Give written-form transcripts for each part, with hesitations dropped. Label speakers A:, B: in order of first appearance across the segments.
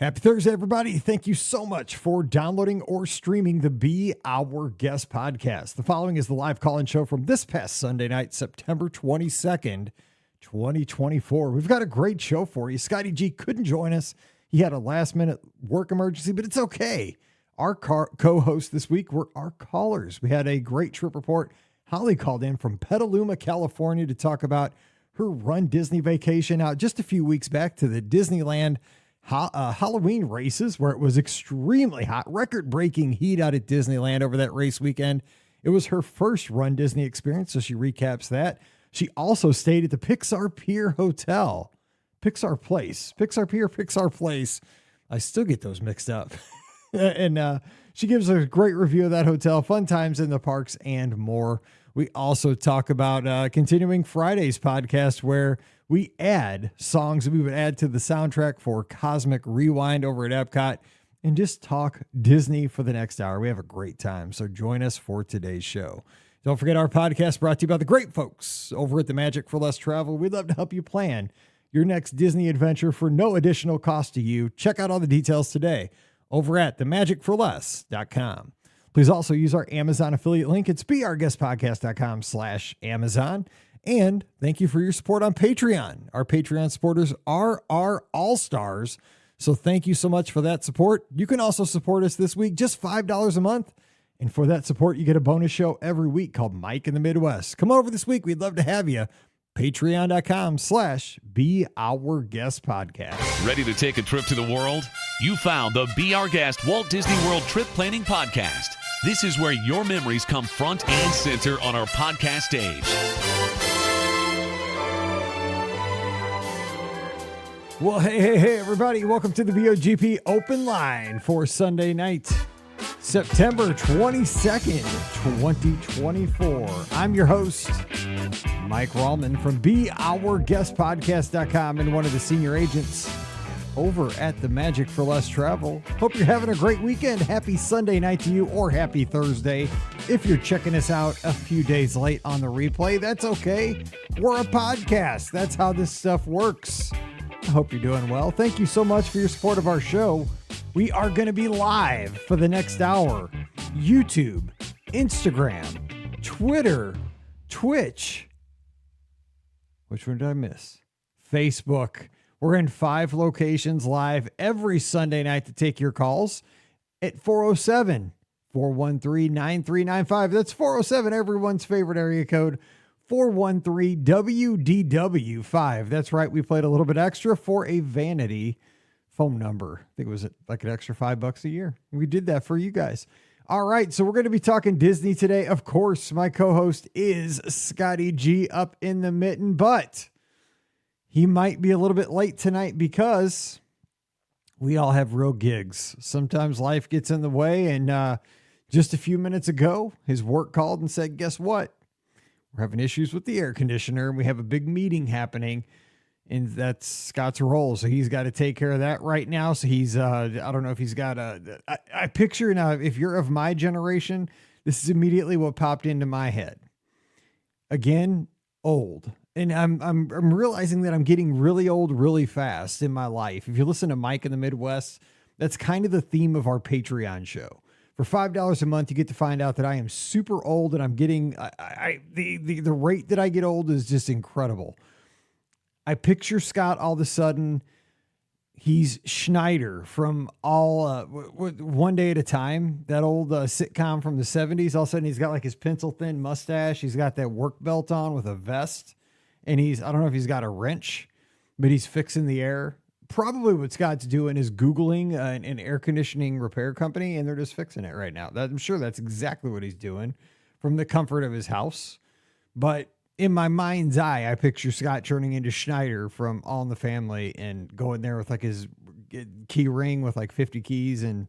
A: Happy Thursday, everybody. Thank you so much for downloading or streaming the Be Our Guest podcast. The following is the live call-in show from this past Sunday night, September 22nd, 2024. We've got a great show for you. Scotty G couldn't join us. He had a last-minute work emergency, but it's okay. Our co-hosts this week were our callers. We had a great trip report. Holly called in from Petaluma, California to talk about her Run Disney vacation out just a few weeks back to the Disneyland Halloween races, where it was extremely hot, record-breaking heat out at Disneyland over that race weekend. It was her first Run Disney experience, so she recaps that. She also stayed at the Pixar Pier Hotel. Pixar Place. Pixar Pier, Pixar Place. I still get those mixed up. And she gives a great review of that hotel, fun times in the parks, and more. We also talk about continuing Friday's podcast, where we add songs that we would add to the soundtrack for Cosmic Rewind over at Epcot and just talk Disney for the next hour. We have a great time, so join us for today's show. Don't forget our podcast brought to you by the great folks over at the Magic for Less Travel. We'd love to help you plan your next Disney adventure for no additional cost to you. Check out all the details today over at themagicforless.com. Please also use our Amazon affiliate link. It's beourguestpodcast.com/Amazon. And thank you for your support on Patreon. Our Patreon supporters are our all-stars. So thank you so much for that support. You can also support us this week, just $5 a month. And for that support, you get a bonus show every week called Mike in the Midwest. Come over this week. We'd love to have you. Patreon.com/beourguestpodcast.
B: Ready to take a trip to the world? You found the Be Our Guest Walt Disney World Trip Planning Podcast. This is where your memories come front and center on our podcast stage.
A: Well, hey, everybody. Welcome to the BOGP Open Line for Sunday night, September 22nd, 2024. I'm your host, Mike Rallman from BeOurGuestPodcast.com and one of the senior agents over at the Magic for Less Travel. Hope you're having a great weekend. Happy Sunday night to you, or happy Thursday. If you're checking us out a few days late on the replay, that's okay. We're a podcast. That's how this stuff works. I hope you're doing well. Thank you so much for your support of our show. We are going to be live for the next hour. YouTube, Instagram, Twitter, Twitch. Which one did I miss? Facebook. We're in 5 locations live every Sunday night to take your calls at 407-413-9395. That's 407, everyone's favorite area code. 413 WDW5. That's right. We played a little bit extra for a vanity phone number. I think it was like an extra $5 a year. We did that for you guys. All right. So we're going to be talking Disney today. Of course, my co-host is Scotty G up in the mitten, but he might be a little bit late tonight because we all have real gigs. Sometimes life gets in the way. And just a few minutes ago, his work called and said, guess what? We're having issues with the air conditioner, and we have a big meeting happening, and that's Scott's role. So he's got to take care of that right now. So he's, I don't know if he's got I picture now, if you're of my generation, this is immediately what popped into my head. Again, old. And I'm realizing that I'm getting really old really fast in my life. If you listen to Mike in the Midwest, that's kind of the theme of our Patreon show. For $5 a month, you get to find out that I am super old, and I'm getting the rate that I get old is just incredible. I picture Scott all of a sudden. He's Schneider from One Day at a Time, that old sitcom from the 70s. All of a sudden, he's got like his pencil thin mustache. He's got that work belt on with a vest, and I don't know if he's got a wrench, but he's fixing the air. Probably what Scott's doing is Googling an air conditioning repair company, and they're just fixing it right now. I'm sure that's exactly what he's doing from the comfort of his house. But in my mind's eye, I picture Scott turning into Schneider from All in the Family and going there with like his key ring with like 50 keys and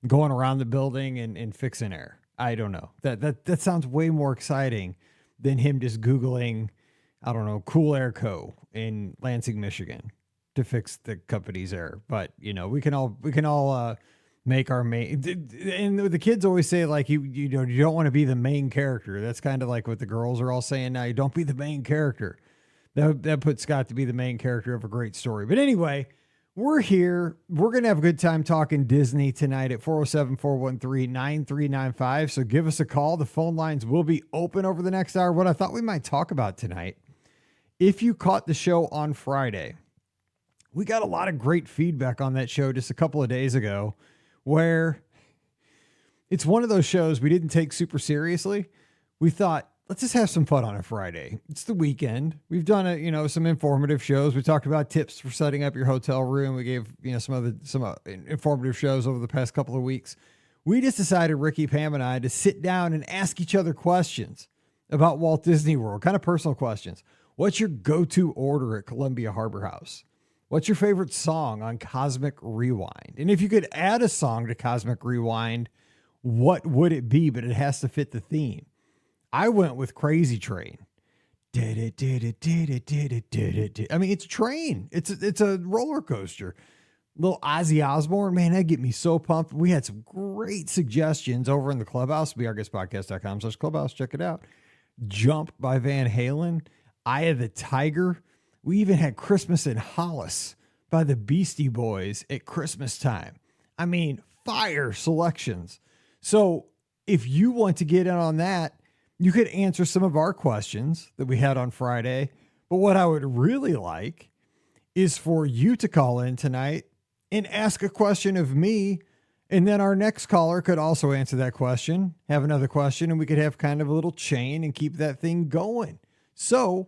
A: going around the building and fixing air. I don't know. That sounds way more exciting than him just Googling, I don't know, Cool Air Co. in Lansing, Michigan, to fix the company's air. But we can all make our main, and the kids always say like, you don't want to be the main character. That's kind of like what the girls are all saying now. You don't be the main character. That puts Scott to be the main character of a great story. But anyway, We're here. We're going to have a good time talking Disney tonight at 407-413-9395. So give us a call. The phone lines will be open over the next hour. What I thought we might talk about tonight, if you caught the show on Friday, we got a lot of great feedback on that show just a couple of days ago, where it's one of those shows we didn't take super seriously. We thought, let's just have some fun on a Friday. It's the weekend. We've done some informative shows. We talked about tips for setting up your hotel room. We gave, some informative shows over the past couple of weeks. We just decided, Ricky, Pam, and I, to sit down and ask each other questions about Walt Disney World, kind of personal questions. What's your go-to order at Columbia Harbor House? What's your favorite song on Cosmic Rewind? And if you could add a song to Cosmic Rewind, what would it be? But it has to fit the theme. I went with Crazy Train. I mean, it's a train. It's a roller coaster. Little Ozzy Osbourne, man, that'd get me so pumped. We had some great suggestions over in the clubhouse, beourguestpodcast.com/clubhouse. Check it out. Jump by Van Halen. Eye of the Tiger. We even had Christmas in Hollis by the Beastie Boys at Christmas time. I mean, fire selections. So if you want to get in on that, you could answer some of our questions that we had on Friday. But what I would really like is for you to call in tonight and ask a question of me. And then our next caller could also answer that question, have another question, and we could have kind of a little chain and keep that thing going. So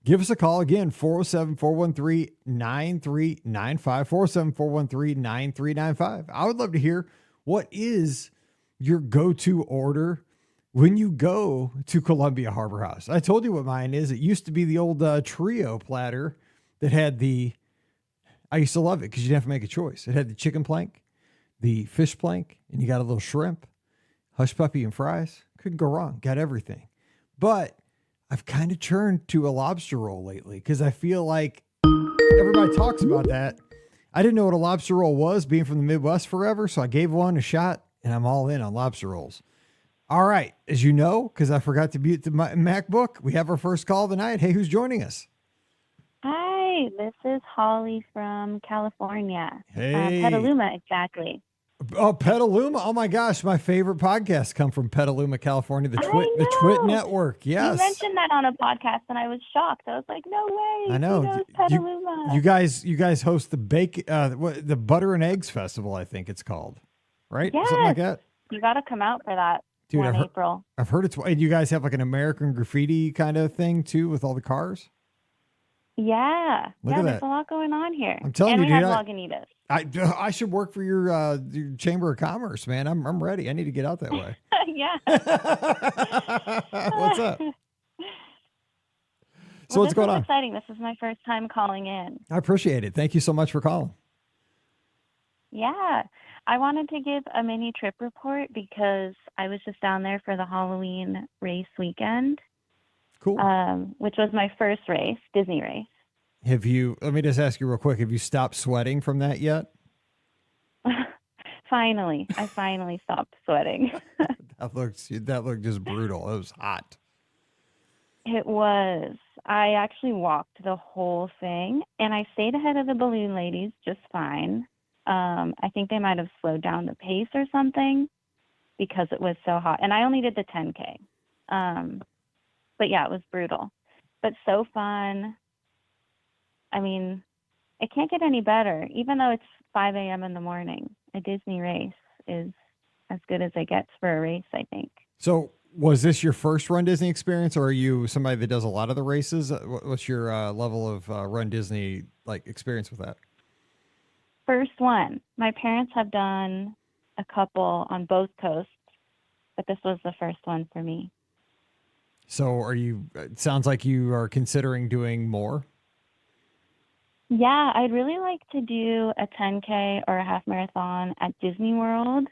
A: give us a call again, 407-413-9395, 407-413-9395. I would love to hear, what is your go-to order when you go to Columbia Harbor House? I told you what mine is. It used to be the old trio platter that had I used to love it because you didn't have to make a choice. It had the chicken plank, the fish plank, and you got a little shrimp, hush puppy, and fries. Couldn't go wrong. Got everything. But I've kind of turned to a lobster roll lately because I feel like everybody talks about that. I didn't know what a lobster roll was, being from the Midwest forever, so I gave one a shot, and I'm all in on lobster rolls. All right. As you know, because I forgot to mute the MacBook, we have our first call of the night. Hey, who's joining us?
C: Hi, this is Holly from California.
A: Hey.
C: Petaluma, exactly.
A: Oh, Petaluma. Oh my gosh. My favorite podcasts come from Petaluma, California, the Twit Network. Yes.
C: You mentioned that on a podcast and I was shocked. I was like, no way.
A: I know.
C: He knows Petaluma.
A: You guys host the the Butter and Eggs Festival, I think it's called, right?
C: Yes.
A: Something like that.
C: You got to come out for that.
A: Dude,
C: April.
A: I've heard and you guys have like an American graffiti kind of thing too with all the cars.
C: Yeah.
A: Look at
C: there's
A: that.
C: a lot going on here.
A: I'm telling
C: and
A: you,
C: we
A: dude.
C: have Lagunitas.
A: I should work for your Chamber of Commerce, man. I'm ready. I need to get out that way.
C: Yeah.
A: What's up? So what's going on?
C: This is exciting. This is my first time calling in.
A: I appreciate it. Thank you so much for calling.
C: Yeah. I wanted to give a mini trip report because I was just down there for the Halloween race weekend.
A: Cool.
C: Which was my first race, Disney race.
A: Let me just ask you real quick, have you stopped sweating from that yet?
C: Finally. I finally stopped sweating.
A: That looked just brutal. It was hot.
C: It was. I actually walked the whole thing and I stayed ahead of the balloon ladies just fine. I think they might have slowed down the pace or something because it was so hot. And I only did the 10K. But yeah, it was brutal, but so fun. I mean, it can't get any better. Even though it's 5 a.m. in the morning, a Disney race is as good as it gets for a race, I think.
A: So was this your first Run Disney experience, or are you somebody that does a lot of the races? What's your level of Run Disney experience with that?
C: First one. My parents have done a couple on both coasts, but this was the first one for me.
A: So it sounds like you are considering doing more?
C: Yeah, I'd really like to do a 10K or a half marathon at Disney World.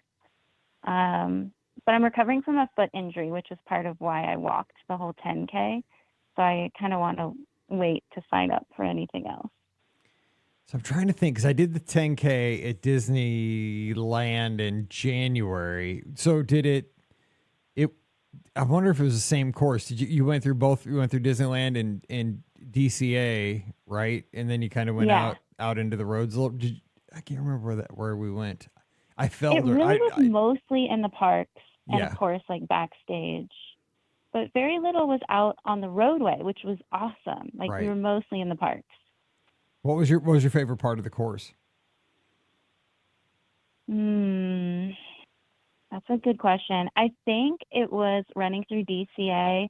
C: But I'm recovering from a foot injury, which is part of why I walked the whole 10K. So I kind of want to wait to sign up for anything else.
A: So I'm trying to think, because I did the 10K at Disneyland in January. So I wonder if it was the same course. You went through both? You went through Disneyland and DCA, right? And then you kind of went out out into the roads a little. I can't remember where we went. I felt
C: It really was mostly in the parks and, of course, like backstage. But very little was out on the roadway, which was awesome. Like we were mostly in the parks.
A: What was your favorite part of the course?
C: That's a good question. I think it was running through DCA,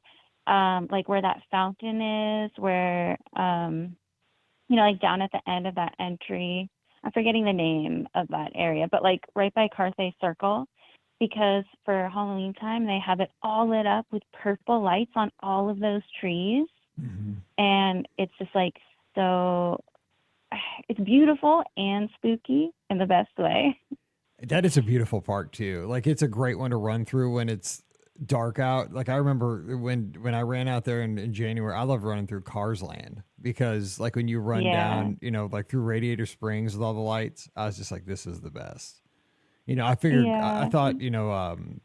C: like where that fountain is, where like down at the end of that entry. I'm forgetting the name of that area, but like right by Carthay Circle, because for Halloween time they have it all lit up with purple lights on all of those trees, and it's just like so. It's beautiful and spooky in the best way.
A: That is a beautiful park too. Like it's a great one to run through when it's dark out. Like I remember when I ran out there in January, I love running through Cars Land because like when you run down, like through Radiator Springs with all the lights, I was just like, this is the best. I figured, I thought,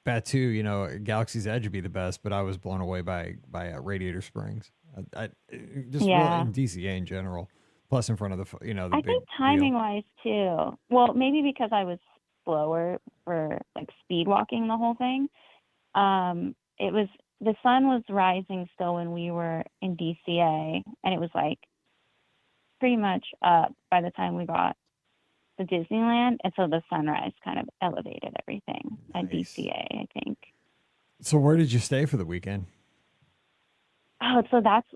A: Batu, Galaxy's Edge would be the best, but I was blown away by Radiator Springs. I just really in DCA in general. Plus in front of the, the
C: I think timing wise too. Well, maybe because I was slower for like speed walking the whole thing. The sun was rising still when we were in DCA, and it was like pretty much up by the time we got to Disneyland, and so the sunrise kind of elevated everything at DCA, I think.
A: So where did you stay for the weekend?
C: Oh, so that's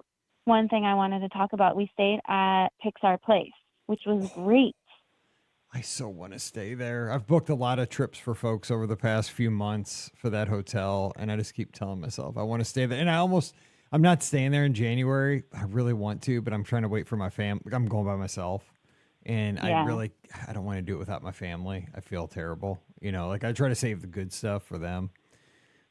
C: one thing I wanted to talk about. We stayed at Pixar Place, which was great.
A: I so want to stay there. I've booked a lot of trips for folks over the past few months for that hotel, and I just keep telling myself I want to stay there. And I'm not staying there in January. I really want to, but I'm trying to wait for my family. I'm going by myself, and I don't want to do it without my family. I feel terrible. Like I try to save the good stuff for them.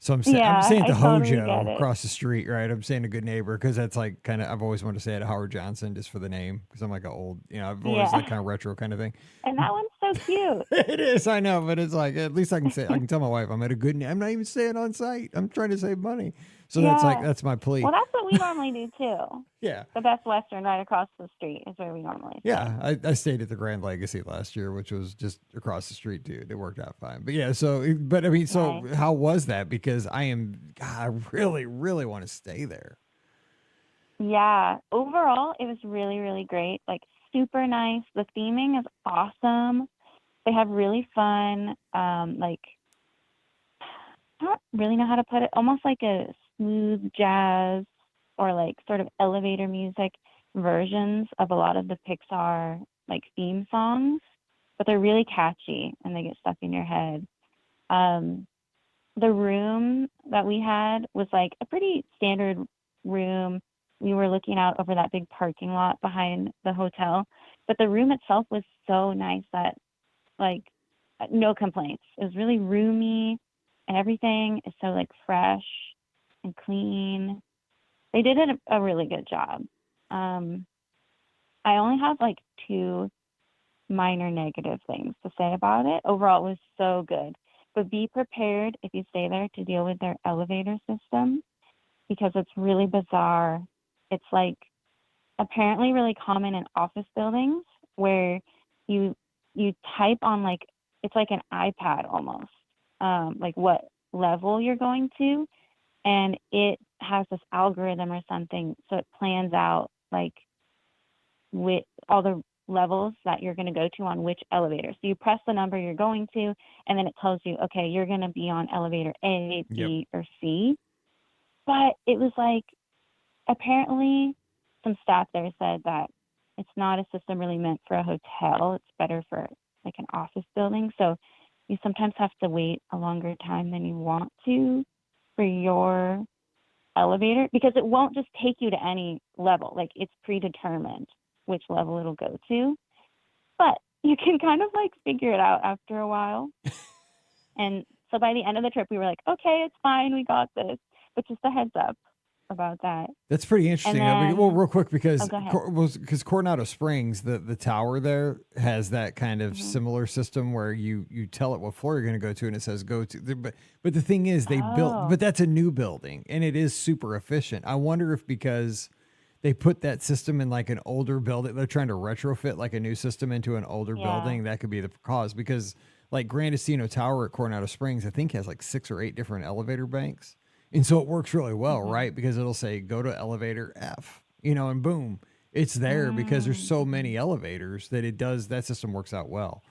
A: So I'm staying at the Hojo across the street, right? I'm staying a good neighbor because that's like kind of, I've always wanted to stay at Howard Johnson just for the name because I'm like an old, I've always like kind of retro kind of thing.
C: And that one's so cute.
A: It is, I know, but it's like, at least I can tell my wife I'm at a good, I'm not even staying on site. I'm trying to save money. So that's my plea.
C: Well, that's what we normally do too.
A: Yeah.
C: The Best Western right across the street is where we normally stay.
A: Yeah. I stayed at the Grand Legacy last year, which was just across the street, dude. It worked out fine. But yeah, how was that? Because I really, really want to stay there.
C: Yeah. Overall, it was really, really great. Like super nice. The theming is awesome. They have really fun, I don't really know how to put it, almost like a smooth jazz or like sort of elevator music versions of a lot of the Pixar like theme songs, but they're really catchy and they get stuck in your head. The room that we had was like a pretty standard room. We were looking out over that big parking lot behind the hotel, but the room itself was so nice that like no complaints. It was really roomy and everything is so like fresh and clean. They did a really good job. I only have like 2 minor negative things to say about it. Overall, it was so good. But be prepared if you stay there to deal with their elevator system because it's really bizarre. It's like apparently really common in office buildings where you type on like, it's like an iPad almost, like what level you're going to, and it has this algorithm or something, so it plans out like with all the levels that you're going to go to on which elevator. So you press the number you're going to, and then it tells you, okay, you're going to be on elevator A, B, or C. But it was like, apparently some staff there said that it's not a system really meant for a hotel. It's better for like an office building. So you sometimes have to wait a longer time than you want to for your elevator because it won't just take you to any level. Like it's predetermined which level it'll go to. But you can kind of like figure it out after a while. And so by the end of the trip, we were like, okay, it's fine. We got this. But just a heads up about that.
A: That's pretty interesting.
C: Then,
A: well, real quick, because
C: Coronado
A: Springs, the tower there has that kind of similar system where you tell it what floor you're going to go to, and it says go to. But the thing is, they built, but that's a new building, and it is super efficient. I wonder if because they put that system in like an older building. They're trying to retrofit like a new system into an older building. That could be the cause, because like Grandestino Tower at Coronado Springs, I think has like 6 or 8 different elevator banks. And so it works really well, right? Because it'll say, go to elevator F, and boom, it's there because there's so many elevators that that system works out well.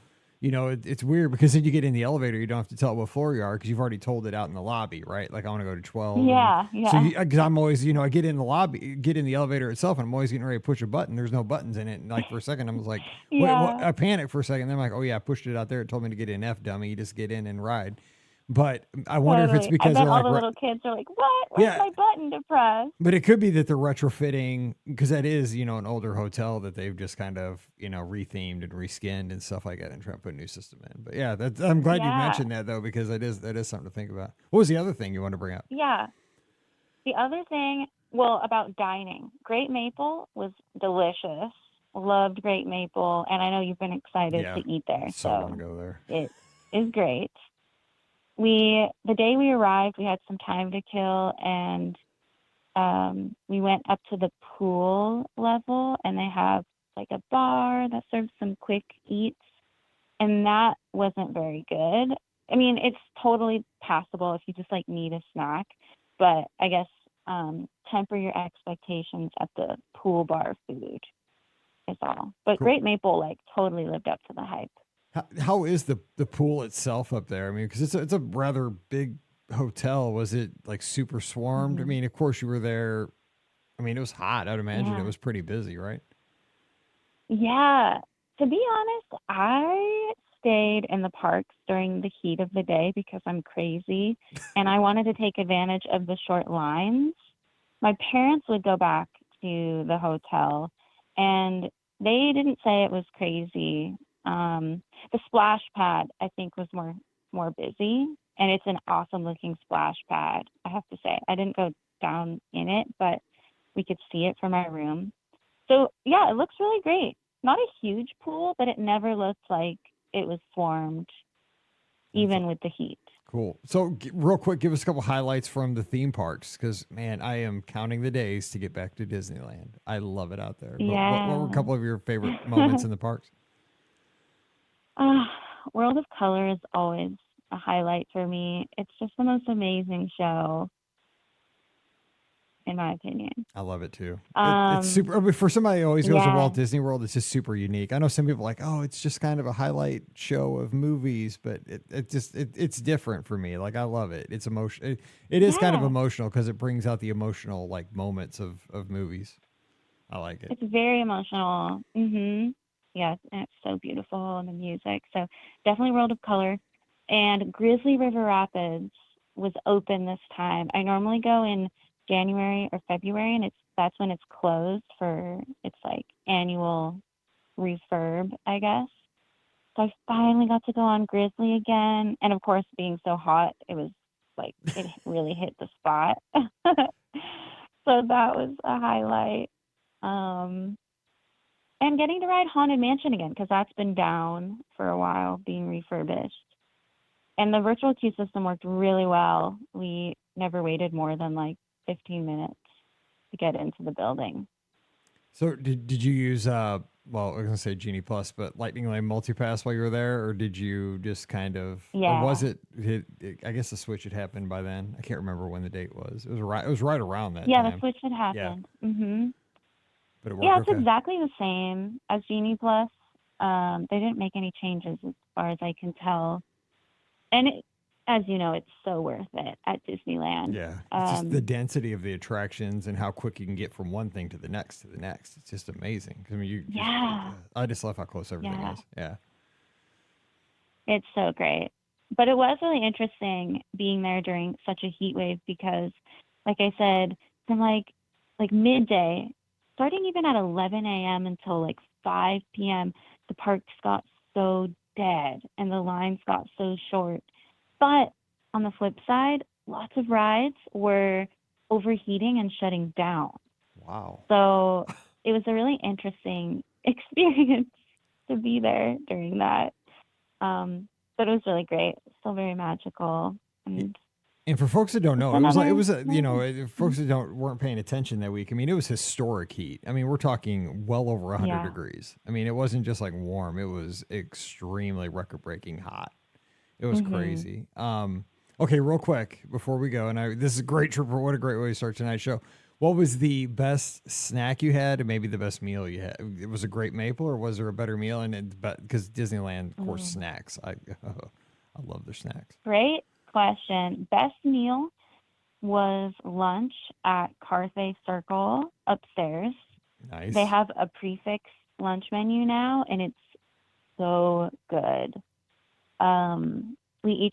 A: It's weird because then you get in the elevator, you don't have to tell it what floor you are because you've already told it out in the lobby, right? Like I want to go to 12.
C: Yeah.
A: So because I'm always, I get in the lobby, get in the elevator itself, and I'm always getting ready to push a button. There's no buttons in it. And like for a second, I was like, wait, what? I panicked for a second. Then I'm like, oh yeah, I pushed it out there. It told me to get in F, dummy. You just get in and ride. But I wonder if it's because
C: all
A: they're like
C: the little kids are like, what? Where's my button to press?
A: But it could be that they're retrofitting, because that is, an older hotel that they've just kind of, rethemed and reskinned and stuff like that and trying to put a new system in. But yeah, I'm glad you mentioned that though, because that is something to think about. What was the other thing you wanted to bring up?
C: Yeah. The other thing, about dining. Great Maple was delicious. Loved Great Maple, and I know you've been excited to eat there.
A: So I want to go there.
C: It is great. The day we arrived, we had some time to kill, and we went up to the pool level, and they have like a bar that serves some quick eats, and that wasn't very good. I mean, it's totally passable if you just like need a snack, but I guess temper your expectations at the pool bar food is all. But
A: Cool.
C: Great Maple like totally lived up to the hype.
A: How is the pool itself up there? I mean, because it's a rather big hotel. Was it like super swarmed? I mean, of course you were there. I mean, it was hot. I'd imagine it was pretty busy, right?
C: Yeah. To be honest, I stayed in the parks during the heat of the day because I'm crazy and I wanted to take advantage of the short lines. My parents would go back to the hotel and they didn't say it was crazy. The splash pad, I think, was more busy, and it's an awesome looking splash pad. I have to say, I didn't go down in it, but we could see it from our room. So yeah, it looks really great. Not a huge pool, but it never looked like it was swarmed, even with the heat.
A: Cool. So real quick, give us a couple highlights from the theme parks, because man, I am counting the days to get back to Disneyland. I love it out there.
C: Yeah.
A: What were a couple of your favorite moments in the parks?
C: World of Color is always a highlight for me. It's just the most amazing show, in my opinion.
A: I love it too. It's super. I mean, for somebody who always goes to Walt Disney World, it's just super unique. I know some people are like, oh, it's just kind of a highlight show of movies, but it's different for me. Like I love it. It's emotional. It is kind of emotional because it brings out the emotional like moments of movies. I like it.
C: It's very emotional. Yes, and it's so beautiful, and the music. So definitely World of Color. And Grizzly River Rapids was open this time. I normally go in January or February, and that's when it's closed for its like annual refurb, I guess. So I finally got to go on Grizzly again. And of course, being so hot, it was like it really hit the spot. So that was a highlight. And getting to ride Haunted Mansion again, because that's been down for a while, being refurbished. And the virtual queue system worked really well. We never waited more than like 15 minutes to get into the building.
A: So did you use, well, I was going to say Genie Plus, but Lightning Lane Multipass while you were there, or did you just kind of, or was it, I guess the switch had happened by then. I can't remember when the date was. It was right around that time.
C: Yeah, the switch had happened. Yeah.
A: But it worked
C: it's exactly the same as Genie Plus. They didn't make any changes as far as I can tell. And as you know, it's so worth it at Disneyland.
A: Yeah, it's just the density of the attractions and how quick you can get from one thing to the next. It's just amazing. I mean, I just love how close everything is. Yeah.
C: It's so great. But it was really interesting being there during such a heat wave because, like I said, from like midday, starting even at 11 a.m. until like 5 p.m., the parks got so dead and the lines got so short. But on the flip side, lots of rides were overheating and shutting down.
A: Wow.
C: So it was a really interesting experience to be there during that. But it was really great. Still very magical. And
A: And for folks that don't know, folks that weren't paying attention that week. I mean, it was historic heat. I mean, we're talking well over 100 degrees. I mean, it wasn't just like warm; it was extremely record-breaking hot. It was crazy. Okay, real quick before we go, and this is a great trip. What a great way to start tonight's show. What was the best snack you had, and maybe the best meal you had? It was a great maple, or was there a better meal? And because Disneyland, of course, snacks. I love their snacks.
C: Great question. Best meal was lunch at Carthay Circle upstairs.
A: Nice.
C: They have a prefix lunch menu now, and it's so good. We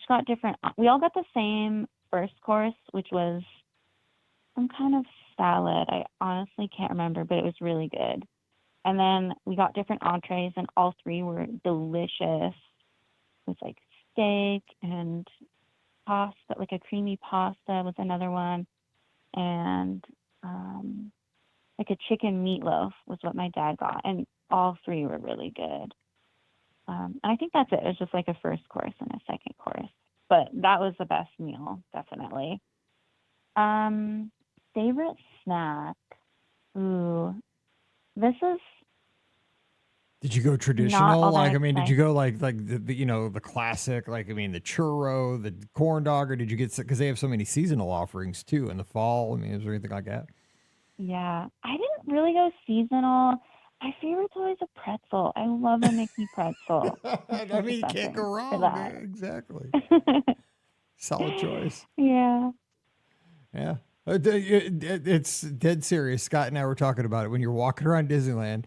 C: all got the same first course, which was some kind of salad. I honestly can't remember, but it was really good. And then we got different entrees, and all three were delicious. It was like steak and pasta, like a creamy pasta was another one. And like a chicken meatloaf was what my dad got. And all three were really good. And I think that's it. It was just like a first course and a second course. But that was the best meal, definitely. Favorite snack? Ooh, this is.
A: Did you go traditional? Like, I mean, did you go like the classic, like, I mean, the churro, the corn dog, or did you get, because they have so many seasonal offerings too in the fall? I mean, is there anything like that?
C: Yeah, I didn't really go seasonal. My favorite's always a pretzel. I love a Mickey pretzel.
A: I mean, you can't go wrong. Exactly. Solid choice.
C: Yeah.
A: Yeah. It's dead serious. Scott and I were talking about it. When you're walking around Disneyland,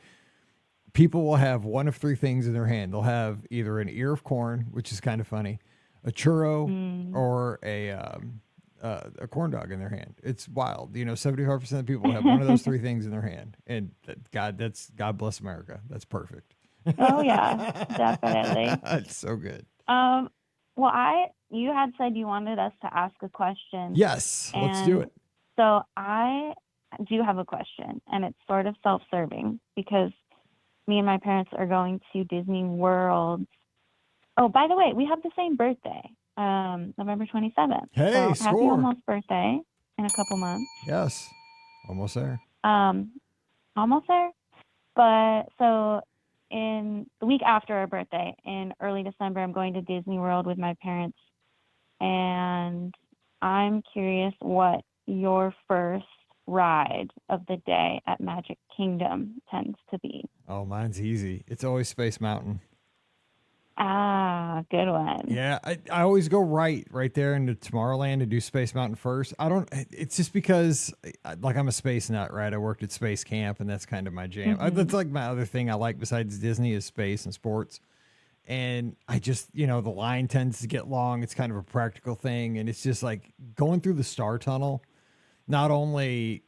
A: people will have one of three things in their hand. They'll have either an ear of corn, which is kind of funny, a churro, or a corn dog in their hand. It's wild. 75% of people have one of those three things in their hand. And God bless America. That's perfect.
C: Oh yeah, definitely.
A: It's so good.
C: Well, you had said you wanted us to ask a question.
A: Yes, let's do it.
C: So I do have a question, and it's sort of self-serving because me and my parents are going to Disney World. Oh, by the way, we have the same birthday, November 27th.
A: Hey,
C: so
A: score.
C: Happy almost birthday in a couple months.
A: Yes, almost there.
C: Almost there. But so in the week after our birthday, in early December, I'm going to Disney World with my parents. And I'm curious what your first ride of the day at Magic Kingdom tends to be.
A: Oh, mine's easy. It's always Space Mountain.
C: Ah, good one.
A: Yeah, I always go right there into Tomorrowland to do Space Mountain first. It's just because I'm a space nut, right? I worked at Space Camp, and that's kind of my jam. That's like my other thing I like besides Disney is space and sports. And I just, the line tends to get long. It's kind of a practical thing. And it's just like going through the Star Tunnel, not only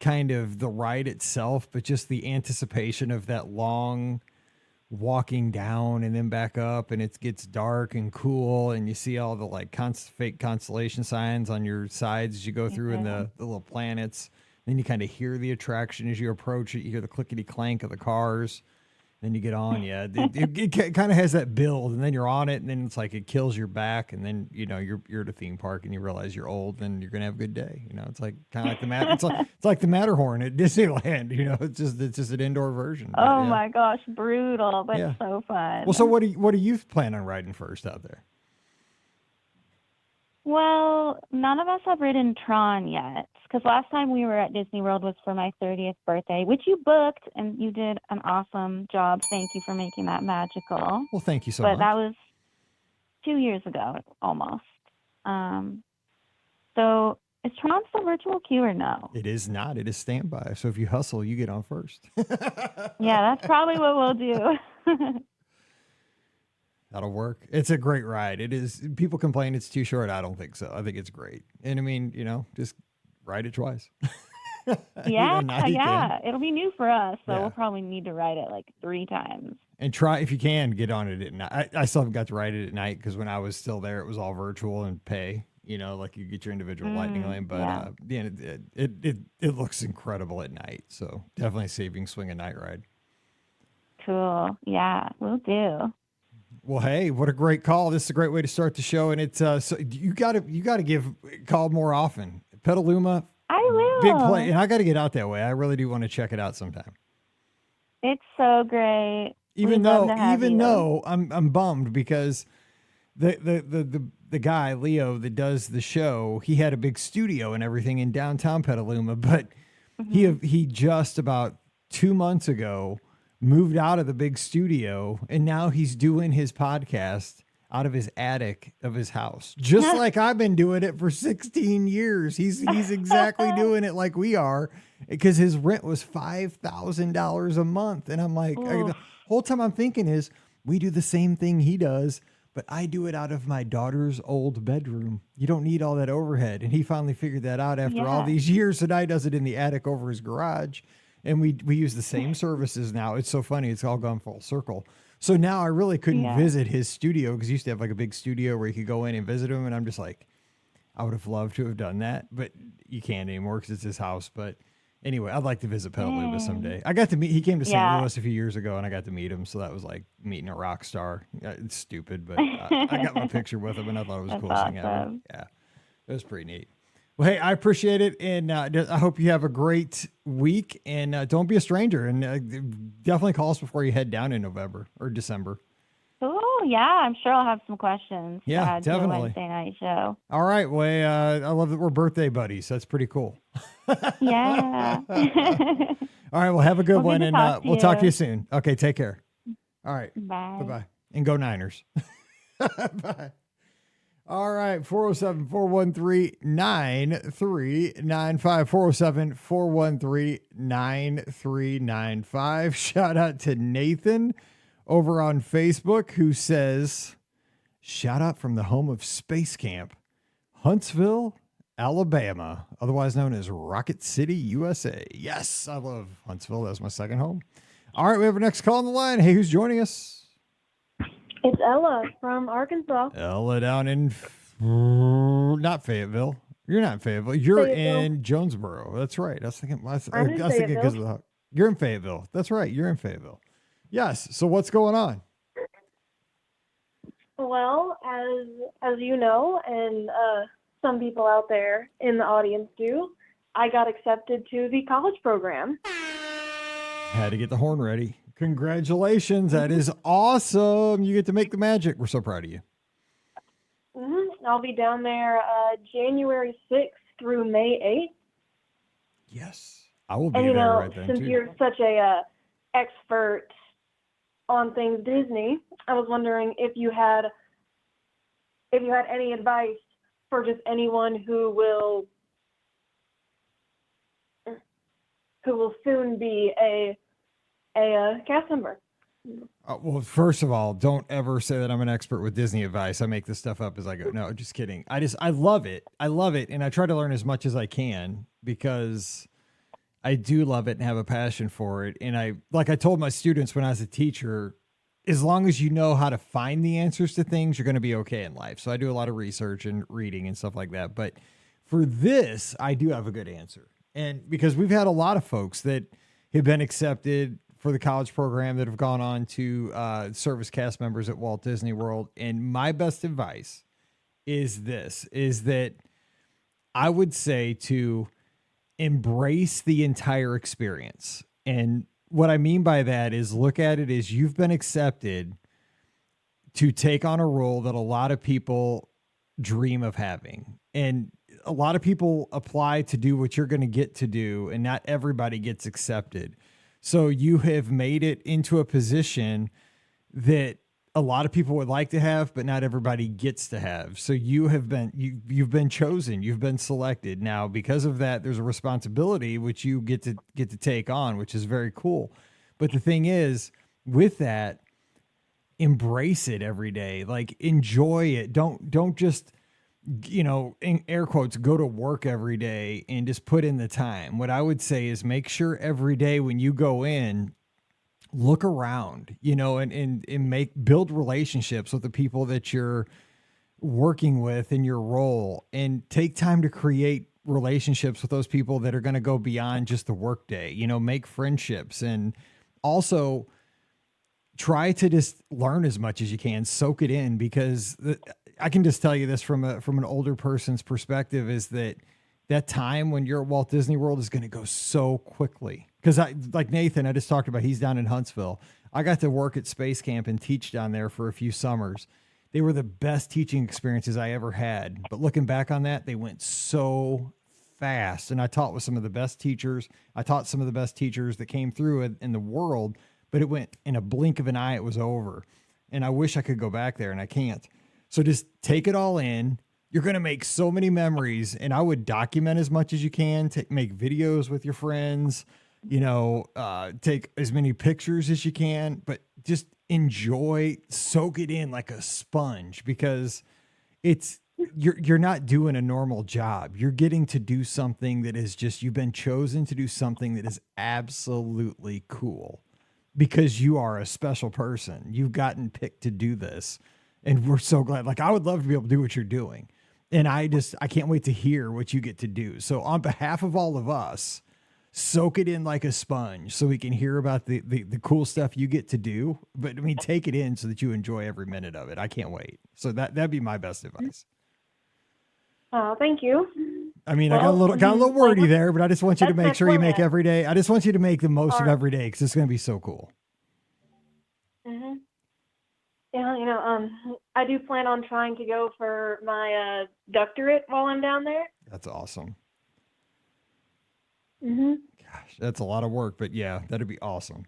A: kind of the ride itself, but just the anticipation of that long walking down and then back up, and it gets dark and cool, and you see all the fake constellation signs on your sides as you go through in the little planets. Then you kind of hear the attraction as you approach it. You hear the clickety clank of the cars. Then you get on, it kind of has that build, and then you're on it, and then it's like it kills your back, and then you're at a theme park, and you realize you're old, and you're gonna have a good day. It's like kind of like it's like the Matterhorn at Disneyland. It's just an indoor version.
C: Oh my gosh, brutal, but so fun.
A: Well, so what do you plan on riding first out there?
C: Well, none of us have ridden Tron yet, because last time we were at Disney World was for my 30th birthday, which you booked, and you did an awesome job. Thank you for making that magical.
A: Well, thank you so much.
C: But that was 2 years ago, almost. So is Tron still virtual queue or no?
A: It is not. It is standby. So if you hustle, you get on first.
C: Yeah, that's probably what we'll do.
A: That'll work. It's a great ride. It is. People complain it's too short. I don't think so. I think it's great. And I mean, just ride it twice.
C: Yeah. It'll be new for us, so we'll probably need to ride it like 3 times.
A: And try, if you can, get on it at night. I still haven't got to ride it at night because when I was still there, it was all virtual and pay. Like you get your individual lightning lane. But it looks incredible at night. So definitely saving swing a night ride.
C: Cool. Yeah, we'll do.
A: Well, hey, what a great call. This is a great way to start the show. And it's, so you gotta call more often. Petaluma,
C: I will.
A: big play. And I got to get out that way. I really do want to check it out sometime.
C: It's so great.
A: Even
C: We'd love to have you.
A: though I'm bummed because the guy, Leo, that does the show, he had a big studio and everything in downtown Petaluma, but he just about 2 months ago moved out of the big studio, and now he's doing his podcast out of his attic of his house, just like I've been doing it for 16 years. He's exactly doing it like we are, because his rent was $5,000 a month. And I'm like, the whole time I'm thinking is, we do the same thing he does, but I do it out of my daughter's old bedroom. You don't need all that overhead. And he finally figured that out after all these years. And I does it in the attic over his garage. And we use the same services now. It's so funny. It's all gone full circle. So now I really couldn't visit his studio, because he used to have like a big studio where you could go in and visit him. And I'm just like, I would have loved to have done that, but you can't anymore because it's his house. But anyway, I'd like to visit Petaluma someday. I got to meet, he came to St. Louis a few years ago, and I got to meet him. So that was like meeting a rock star. It's stupid, but I got my picture with him, and I thought it was the coolest thing ever. Yeah, it was pretty neat. Well, hey, I appreciate it, and I hope you have a great week, and don't be a stranger, and definitely call us before you head down in November or December.
C: Oh, yeah, I'm sure I'll have some questions.
A: Yeah,
C: to the
A: definitely.
C: Wednesday night show.
A: All right, well, I love that we're birthday buddies. That's pretty cool.
C: Yeah.
A: All right, well, have a good one, and we'll talk to you soon. Okay, take care. All right.
C: Bye.
A: Bye-bye. And go Niners. Bye. All right, 407-413-9395. 407-413-9395. Shout out to Nathan over on Facebook, who says, shout out from the home of Space Camp, Huntsville, Alabama, otherwise known as Rocket City, USA. Yes, I love Huntsville. That's my second home. All right, we have our next call on the line. Hey, who's joining us?
D: It's Ella from Arkansas.
A: Ella down in, not Fayetteville. You're not in Fayetteville. You're in Jonesboro. That's right. I was thinking, because of the, you're in Fayetteville. That's right. You're in Fayetteville. Yes. So what's going on?
D: Well, as you know, and some people out there in the audience do, I got accepted to the college program.
A: Had to get the horn ready. Congratulations. That is awesome. You get to make the magic. We're so proud of you.
D: I'll be down there January 6th through May 8th.
A: Yes. I will be
D: and,
A: there
D: know,
A: right then,
D: since
A: too.
D: you're such a expert on things Disney, I was wondering if you had any advice for just anyone who will soon be a cast member.
A: Well, first of all, don't ever say that I'm an expert with Disney advice. I make this stuff up as I go. No, just kidding. I love it. I love it. And I try to learn as much as I can, because I do love it and have a passion for it. And like I told my students when I was a teacher, as long as you know how to find the answers to things, you're going to be okay in life. So I do a lot of research and reading and stuff like that. But for this, I do have a good answer. And because we've had a lot of folks that have been accepted for the college program that have gone on to serve as cast members at Walt Disney World. And my best advice is that I would say to embrace the entire experience. And what I mean by that is, look at it as you've been accepted to take on a role that a lot of people dream of having. And a lot of people apply to do what you're going to get to do, and not everybody gets accepted. So you have made it into a position that a lot of people would like to have, but not everybody gets to have. So you've been chosen, you've been selected. Now, because of that, there's a responsibility which you get to take on, which is very cool. But the thing is, with that, embrace it every day. Like, enjoy it. Don't just, in air quotes, go to work every day and just put in the time. What I would say is, make sure every day when you go in, look around, and build relationships with the people that you're working with in your role, and take time to create relationships with those people that are going to go beyond just the work day, make friendships. And also, try to just learn as much as you can, soak it in, because I can just tell you this from an older person's perspective is that time when you're at Walt Disney World is going to go so quickly. Because like Nathan, I just talked about, he's down in Huntsville. I got to work at Space Camp and teach down there for a few summers. They were the best teaching experiences I ever had. But looking back on that, they went so fast. And I taught with some of the best teachers. I taught some of the best teachers that came through in the world, but it went in a blink of an eye, it was over. And I wish I could go back there, and I can't. So just take it all in. You're going to make so many memories, and I would document as much as you can, make videos with your friends, take as many pictures as you can, but just enjoy, soak it in like a sponge, because you're not doing a normal job. You're getting to do something that is just, you've been chosen to do something that is absolutely cool because you are a special person. You've gotten picked to do this. And we're so glad. Like, I would love to be able to do what you're doing. And I can't wait to hear what you get to do. So on behalf of all of us, soak it in like a sponge so we can hear about the cool stuff you get to do. But I mean, take it in so that you enjoy every minute of it. I can't wait. So that'd be my best advice.
D: Oh, thank you.
A: I mean, I got a little wordy there, but I just want you to make sure you make every day. I just want you to make the most of every day, because it's going to be so cool.
D: Mm-hmm. Yeah, I do plan on trying to go for my doctorate while I'm down there.
A: That's awesome.
D: Mm-hmm.
A: Gosh, that's a lot of work, but yeah, that'd be awesome.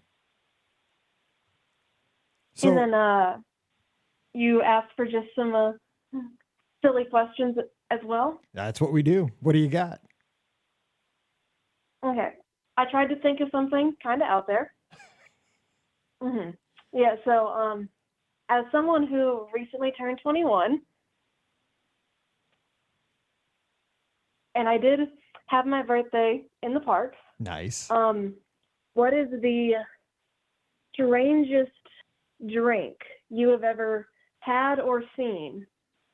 A: So,
D: and then you asked for just some silly questions as well.
A: That's what we do. What do you got?
D: Okay. I tried to think of something kind of out there. Mm-hmm. Yeah, so as someone who recently turned 21, and I did have my birthday in the park.
A: Nice.
D: What is the strangest drink you have ever had or seen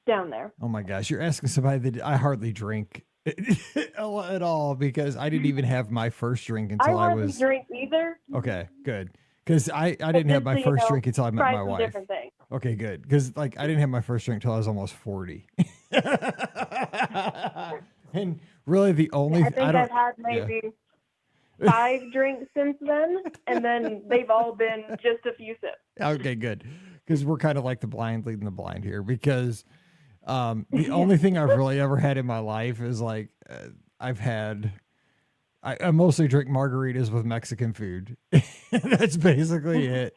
D: down there?
A: Oh my gosh, you're asking somebody that I hardly drink at all, because I didn't even have my first drink until I was.
D: I didn't drink either.
A: Okay, good. Because I didn't have my first drink until I met my wife.
D: Different things.
A: Okay, good. Because like I didn't have my first drink until I was almost 40. And really the only
D: I think I've had maybe 5 drinks since then, and then they've all been just a few sips.
A: Okay, good. Because we're kind of like the blind leading the blind here, because the only thing I've really ever had in my life is like I mostly drink margaritas with Mexican food. That's basically it.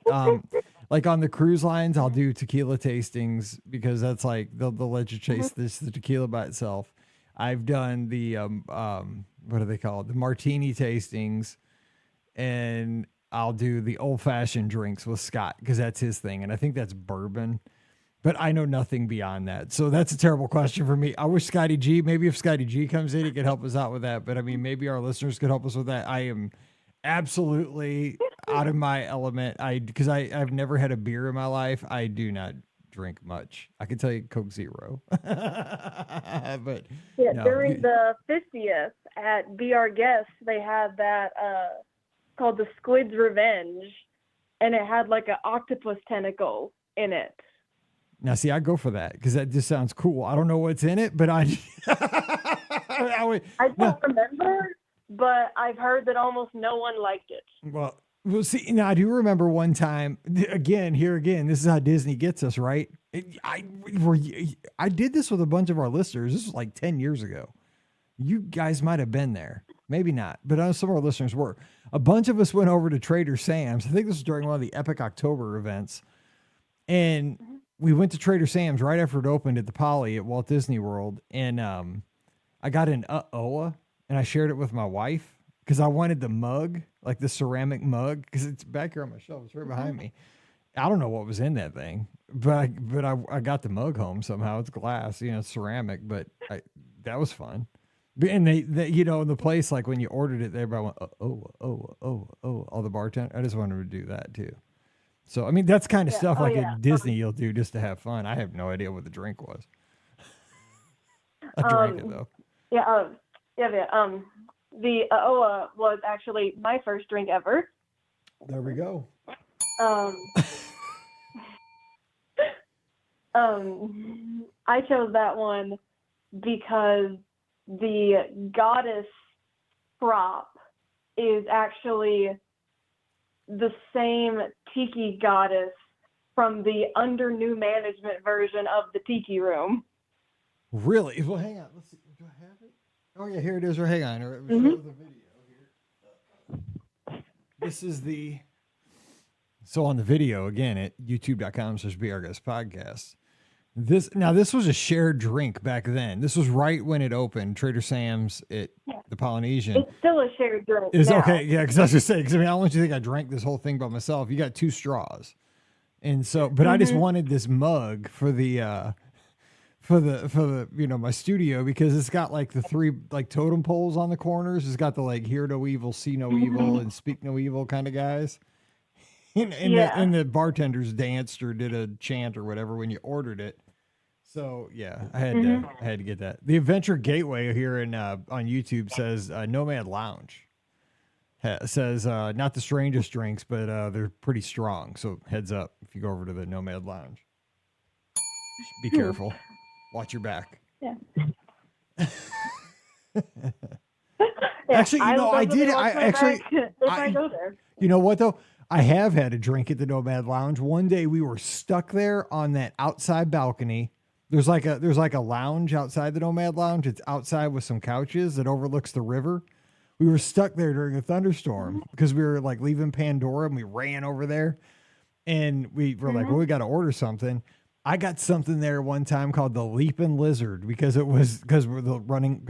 A: Like on the cruise lines, I'll do tequila tastings, because that's like they'll let you taste the tequila by itself. I've done the what do they call it? The martini tastings, and I'll do the old fashioned drinks with Scott, because that's his thing, and I think that's bourbon. But I know nothing beyond that. So that's a terrible question for me. I wish Scotty G, maybe if Scotty G comes in, he could help us out with that. But I mean, maybe our listeners could help us with that. I am absolutely out of my element. Because I've never had a beer in my life. I do not drink much. I can tell you Coke Zero. But
D: yeah,
A: no.
D: During the 50th at Be Our Guest, they had that called the Squid's Revenge, and it had like an octopus tentacle in it.
A: Now, see, I go for that because that just sounds cool. I don't know what's in it, but I
D: don't remember, but I've heard that almost no one liked it.
A: Well, we'll see. Now, I do remember one time, again, this is how Disney gets us, right? I did this with a bunch of our listeners. This was like 10 years ago. You guys might have been there. Maybe not, but some of our listeners were. A bunch of us went over to Trader Sam's. I think this was during one of the Epic October events. And we went to Trader Sam's right after it opened at the Poly at Walt Disney World. And I got an uh-oh, and I shared it with my wife because I wanted the mug, like the ceramic mug, because it's back here on my shelf. It's right behind me. I don't know what was in that thing, but I got the mug home somehow. It's glass, ceramic, but that was fun. And they in the place, like when you ordered it, everybody went, all the bartender. I just wanted to do that too. So, I mean, that's kind of stuff at Disney you'll do just to have fun. I have no idea what the drink was. I drank it though.
D: The AOA was actually my first drink ever.
A: There we go.
D: I chose that one because the goddess prop is actually the same tiki goddess from the under new management version of the tiki room.
A: Really? Well, hang on. Let's see. Do I have it? Oh, yeah, here it is. Hang on. It was show the video here. This is the... So on the video, again, at youtube.com/BRGuestPodcast. This was a shared drink back then. This was right when it opened, Trader Sam's at the Polynesian.
D: It's still a shared drink.
A: It's
D: now.
A: okay, yeah, because I was just saying, because I mean, I don't want you to think I drank this whole thing by myself. You got 2 straws, and so, but I just wanted this mug for the my studio, because it's got like the 3 like totem poles on the corners. It's got the like hear no evil, see no evil, and speak no evil kind of guys. And the bartenders danced or did a chant or whatever when you ordered it. So yeah, I had to get that. The Adventure Gateway here on YouTube says Nomad Lounge. Says not the strangest drinks, but they're pretty strong. So heads up if you go over to the Nomad Lounge. Be careful. Watch your back.
D: Yeah.
A: Actually, I did.
D: I go there.
A: You know what though? I have had a drink at the Nomad Lounge. One day we were stuck there on that outside balcony. There's like a lounge outside the Nomad Lounge. It's outside with some couches that overlooks the river. We were stuck there during a thunderstorm because we were like leaving Pandora, and we ran over there, and we were like, well, we got to order something. I got something there one time called the Leaping Lizard because our running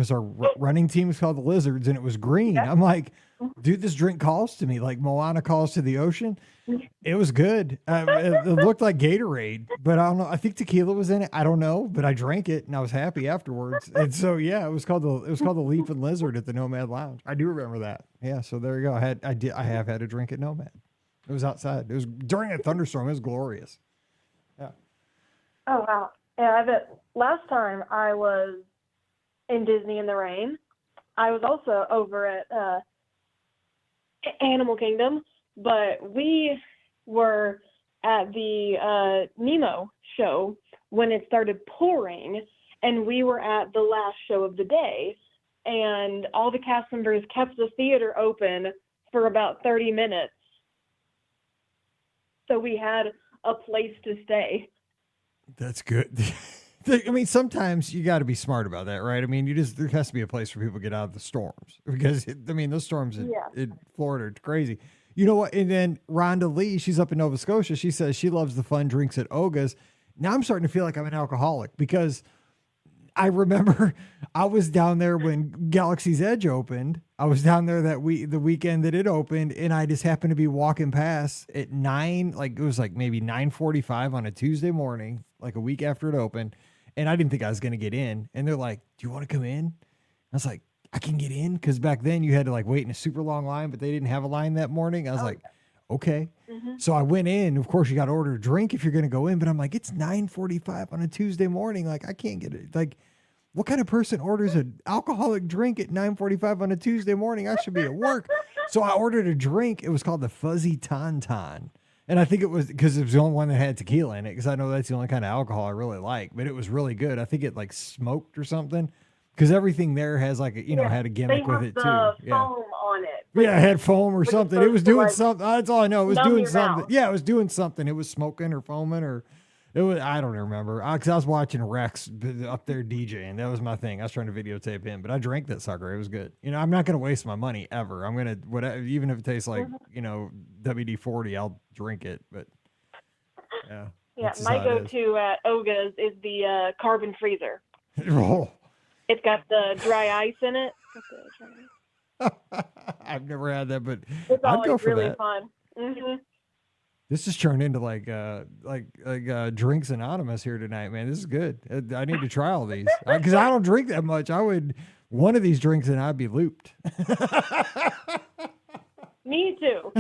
A: team is called the Lizards, and it was green. Yeah. I'm like, dude, this drink calls to me like Moana calls to the ocean. It was good. It looked like Gatorade, but I don't know. I think tequila was in it. I don't know, but I drank it and I was happy afterwards. And so yeah, it was called the Leaping Lizard at the Nomad Lounge. I do remember that. Yeah, so there you go. I have had a drink at Nomad. It was outside. It was during a thunderstorm. It was glorious. Yeah.
D: Oh wow. Yeah, I bet last time I was in Disney in the rain, I was also over at Animal Kingdom, but we were at the Nemo show when it started pouring, and we were at the last show of the day, and all the cast members kept the theater open for about 30 minutes. So we had a place to stay. That's good.
A: I mean, sometimes you got to be smart about that, right? I mean, there has to be a place for people to get out of the storms, because those storms in Florida are crazy. You know what? And then Rhonda Lee, she's up in Nova Scotia. She says she loves the fun drinks at Oga's. Now I'm starting to feel like I'm an alcoholic, because I remember I was down there when Galaxy's Edge opened. I was down there the weekend that it opened, and I just happened to be walking past at 9, like it was like maybe 9:45 on a Tuesday morning, like a week after it opened. And I didn't think I was going to get in. And they're like, do you want to come in? I was like, I can get in? Because back then you had to like wait in a super long line, but they didn't have a line that morning. I was like, okay. So I went in. Of course, you got to order a drink if you're going to go in. But I'm like, it's 9:45 on a Tuesday morning. Like, I can't get it. Like, what kind of person orders an alcoholic drink at 9:45 on a Tuesday morning? I should be at work. So I ordered a drink. It was called the Fuzzy Tauntaun. And I think it was because it was the only one that had tequila in it, because I know that's the only kind of alcohol I really like. But it was really good. I think it like smoked or something, because everything there has like had a gimmick with it too.
D: Foam on it.
A: Yeah, it had foam or something. It was doing something. That's all I know. It was doing something.
D: Mouth.
A: Yeah, it was doing something. It was smoking or foaming, or it was. I don't remember. Because I was watching Rex up there DJing. That was my thing. I was trying to videotape him, but I drank that sucker. It was good. I'm not gonna waste my money ever. I'm gonna whatever, even if it tastes like WD-40, I'll drink it. But yeah.
D: Yeah, my go-to at Oga's is the carbon freezer.
A: Oh.
D: It's got the dry ice in it.
A: I've never had that, but
D: it's
A: I'd go for
D: really
A: that.
D: fun. Mm-hmm.
A: This has turned into like Drinks Anonymous here tonight, man. This is good. I need to try all these, because I don't drink that much. One of these drinks and I'd be looped.
D: Me too.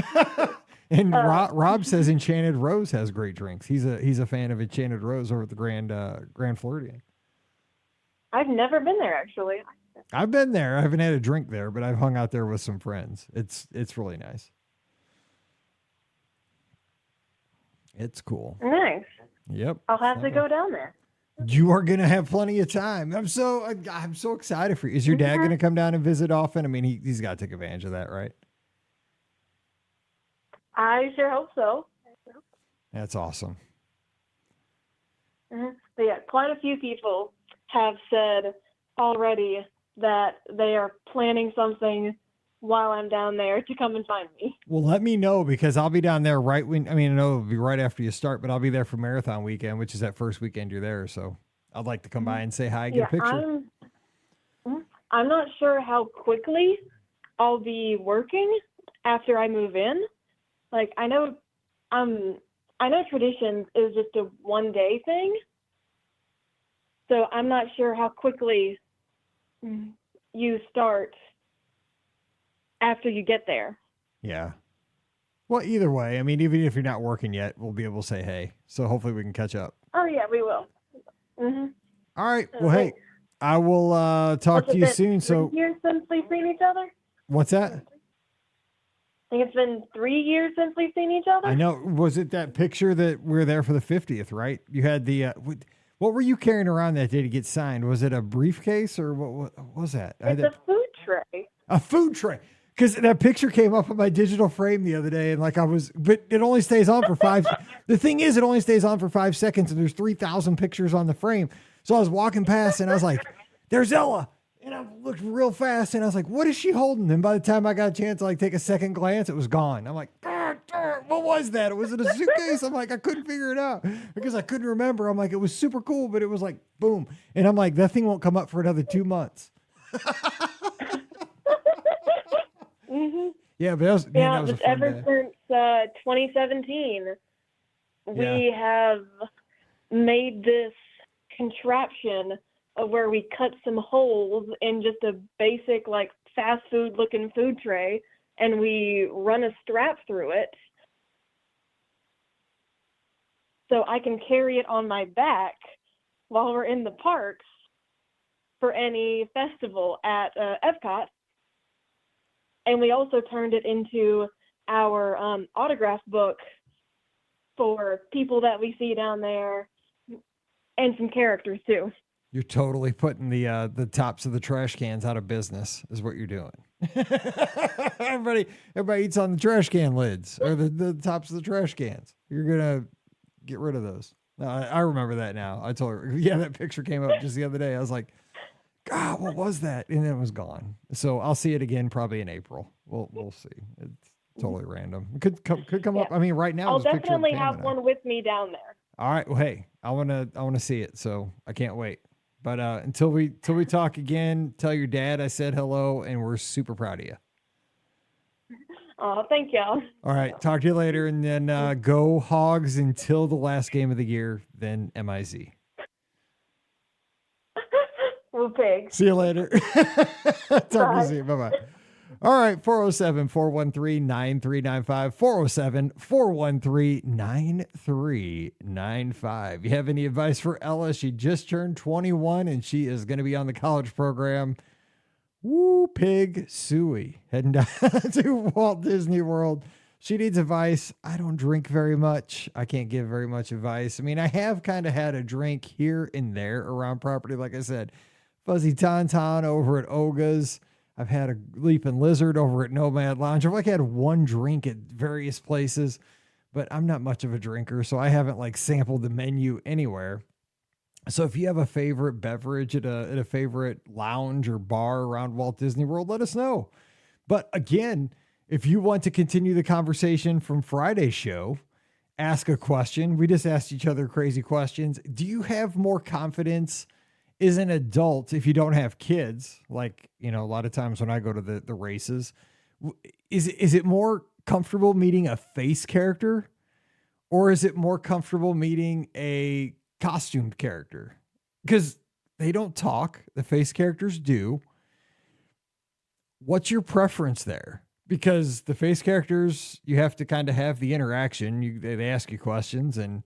A: And Rob says Enchanted Rose has great drinks. He's a fan of Enchanted Rose over at the Grand Floridian.
D: I've never been there, actually.
A: I've been there. I haven't had a drink there, but I've hung out there with some friends. It's really nice. It's cool.
D: Nice.
A: Yep.
D: I'll have to go down there.
A: You are going to have plenty of time. I'm so excited for you. Is your dad going to come down and visit often? I mean, he's got to take advantage of that, right?
D: I sure hope so.
A: That's awesome.
D: But yeah, quite a few people have said already that they are planning something while I'm down there to come and find me.
A: Well, let me know, because I'll be down there I know it'll be right after you start, but I'll be there for marathon weekend, which is that first weekend you're there. So I'd like to come by and say hi, get a picture.
D: I'm not sure how quickly I'll be working after I move in. Like, I know traditions is just a one-day thing. So I'm not sure how quickly you start after you get there.
A: Yeah. Well, either way, I mean, even if you're not working yet, we'll be able to say hey. So hopefully we can catch up.
D: Oh, yeah, we will.
A: All right. Well, hey, I will talk to you soon. So
D: 3 years since we've seen each other?
A: What's that?
D: I think it's been 3 years since we've seen each other.
A: I know. Was it that picture that we were there for the 50th, right? You had the, what were you carrying around that day to get signed? Was it a briefcase or what was that?
D: It's a food tray.
A: A food tray. Because that picture came up on my digital frame the other day, and but it only stays on for 5. The thing is, it only stays on for 5 seconds, and there's 3,000 pictures on the frame. So I was walking past, and I was like, "There's Ella," and I looked real fast, and I was like, "What is she holding?" And by the time I got a chance to take a second glance, it was gone. I'm like, "What was that? Was it a suitcase?" I'm like, I couldn't figure it out because I couldn't remember. I'm like, it was super cool, but it was like boom, and I'm like, that thing won't come up for another 2 months. Yeah, but that was a fun
D: ever
A: day.
D: since 2017, we have made this contraption of where we cut some holes in just a basic fast food looking food tray, and we run a strap through it so I can carry it on my back while we're in the parks for any festival at Epcot. And we also turned it into our autograph book for people that we see down there, and some characters too.
A: You're totally putting the tops of the trash cans out of business, is what you're doing. everybody eats on the trash can lids or the tops of the trash cans. You're gonna get rid of those. No, I remember that now. I told her, that picture came up just the other day. I was like, God, what was that? And it was gone. So I'll see it again probably in April. We'll see. It's totally random. It could come up. I mean, right now
D: I'll
A: there's a picture of
D: definitely
A: Pam
D: have
A: and I.
D: one with me down there.
A: All right. Well, hey, I wanna see it. So I can't wait. But until we talk again, tell your dad I said hello, and we're super proud of you.
D: Oh, thank y'all.
A: All right. Talk to you later, and then go Hogs until the last game of the year, then MIZ.
D: We're big.
A: See you later. Talk to you soon. Bye-bye. All right, 407-413-9395, 407-413-9395. You have any advice for Ella? She just turned 21, and she is going to be on the college program. Woo, pig suey. Heading down to Walt Disney World. She needs advice. I don't drink very much. I can't give very much advice. I mean, I have kind of had a drink here and there around property. Like I said, Fuzzy Tauntaun over at Oga's. I've had a Leaping Lizard over at Nomad Lounge. I've had one drink at various places, but I'm not much of a drinker, so I haven't sampled the menu anywhere. So if you have a favorite beverage at a favorite lounge or bar around Walt Disney World, let us know. But again, if you want to continue the conversation from Friday's show, ask a question. We just asked each other crazy questions. Do you have more confidence as an adult if you don't have kids? A lot of times when I go to the races, is it more comfortable meeting a face character, or is it more comfortable meeting a costumed character? Because they don't talk. The face characters do. What's your preference there? Because the face characters, you have to kind of have the interaction. They ask you questions, and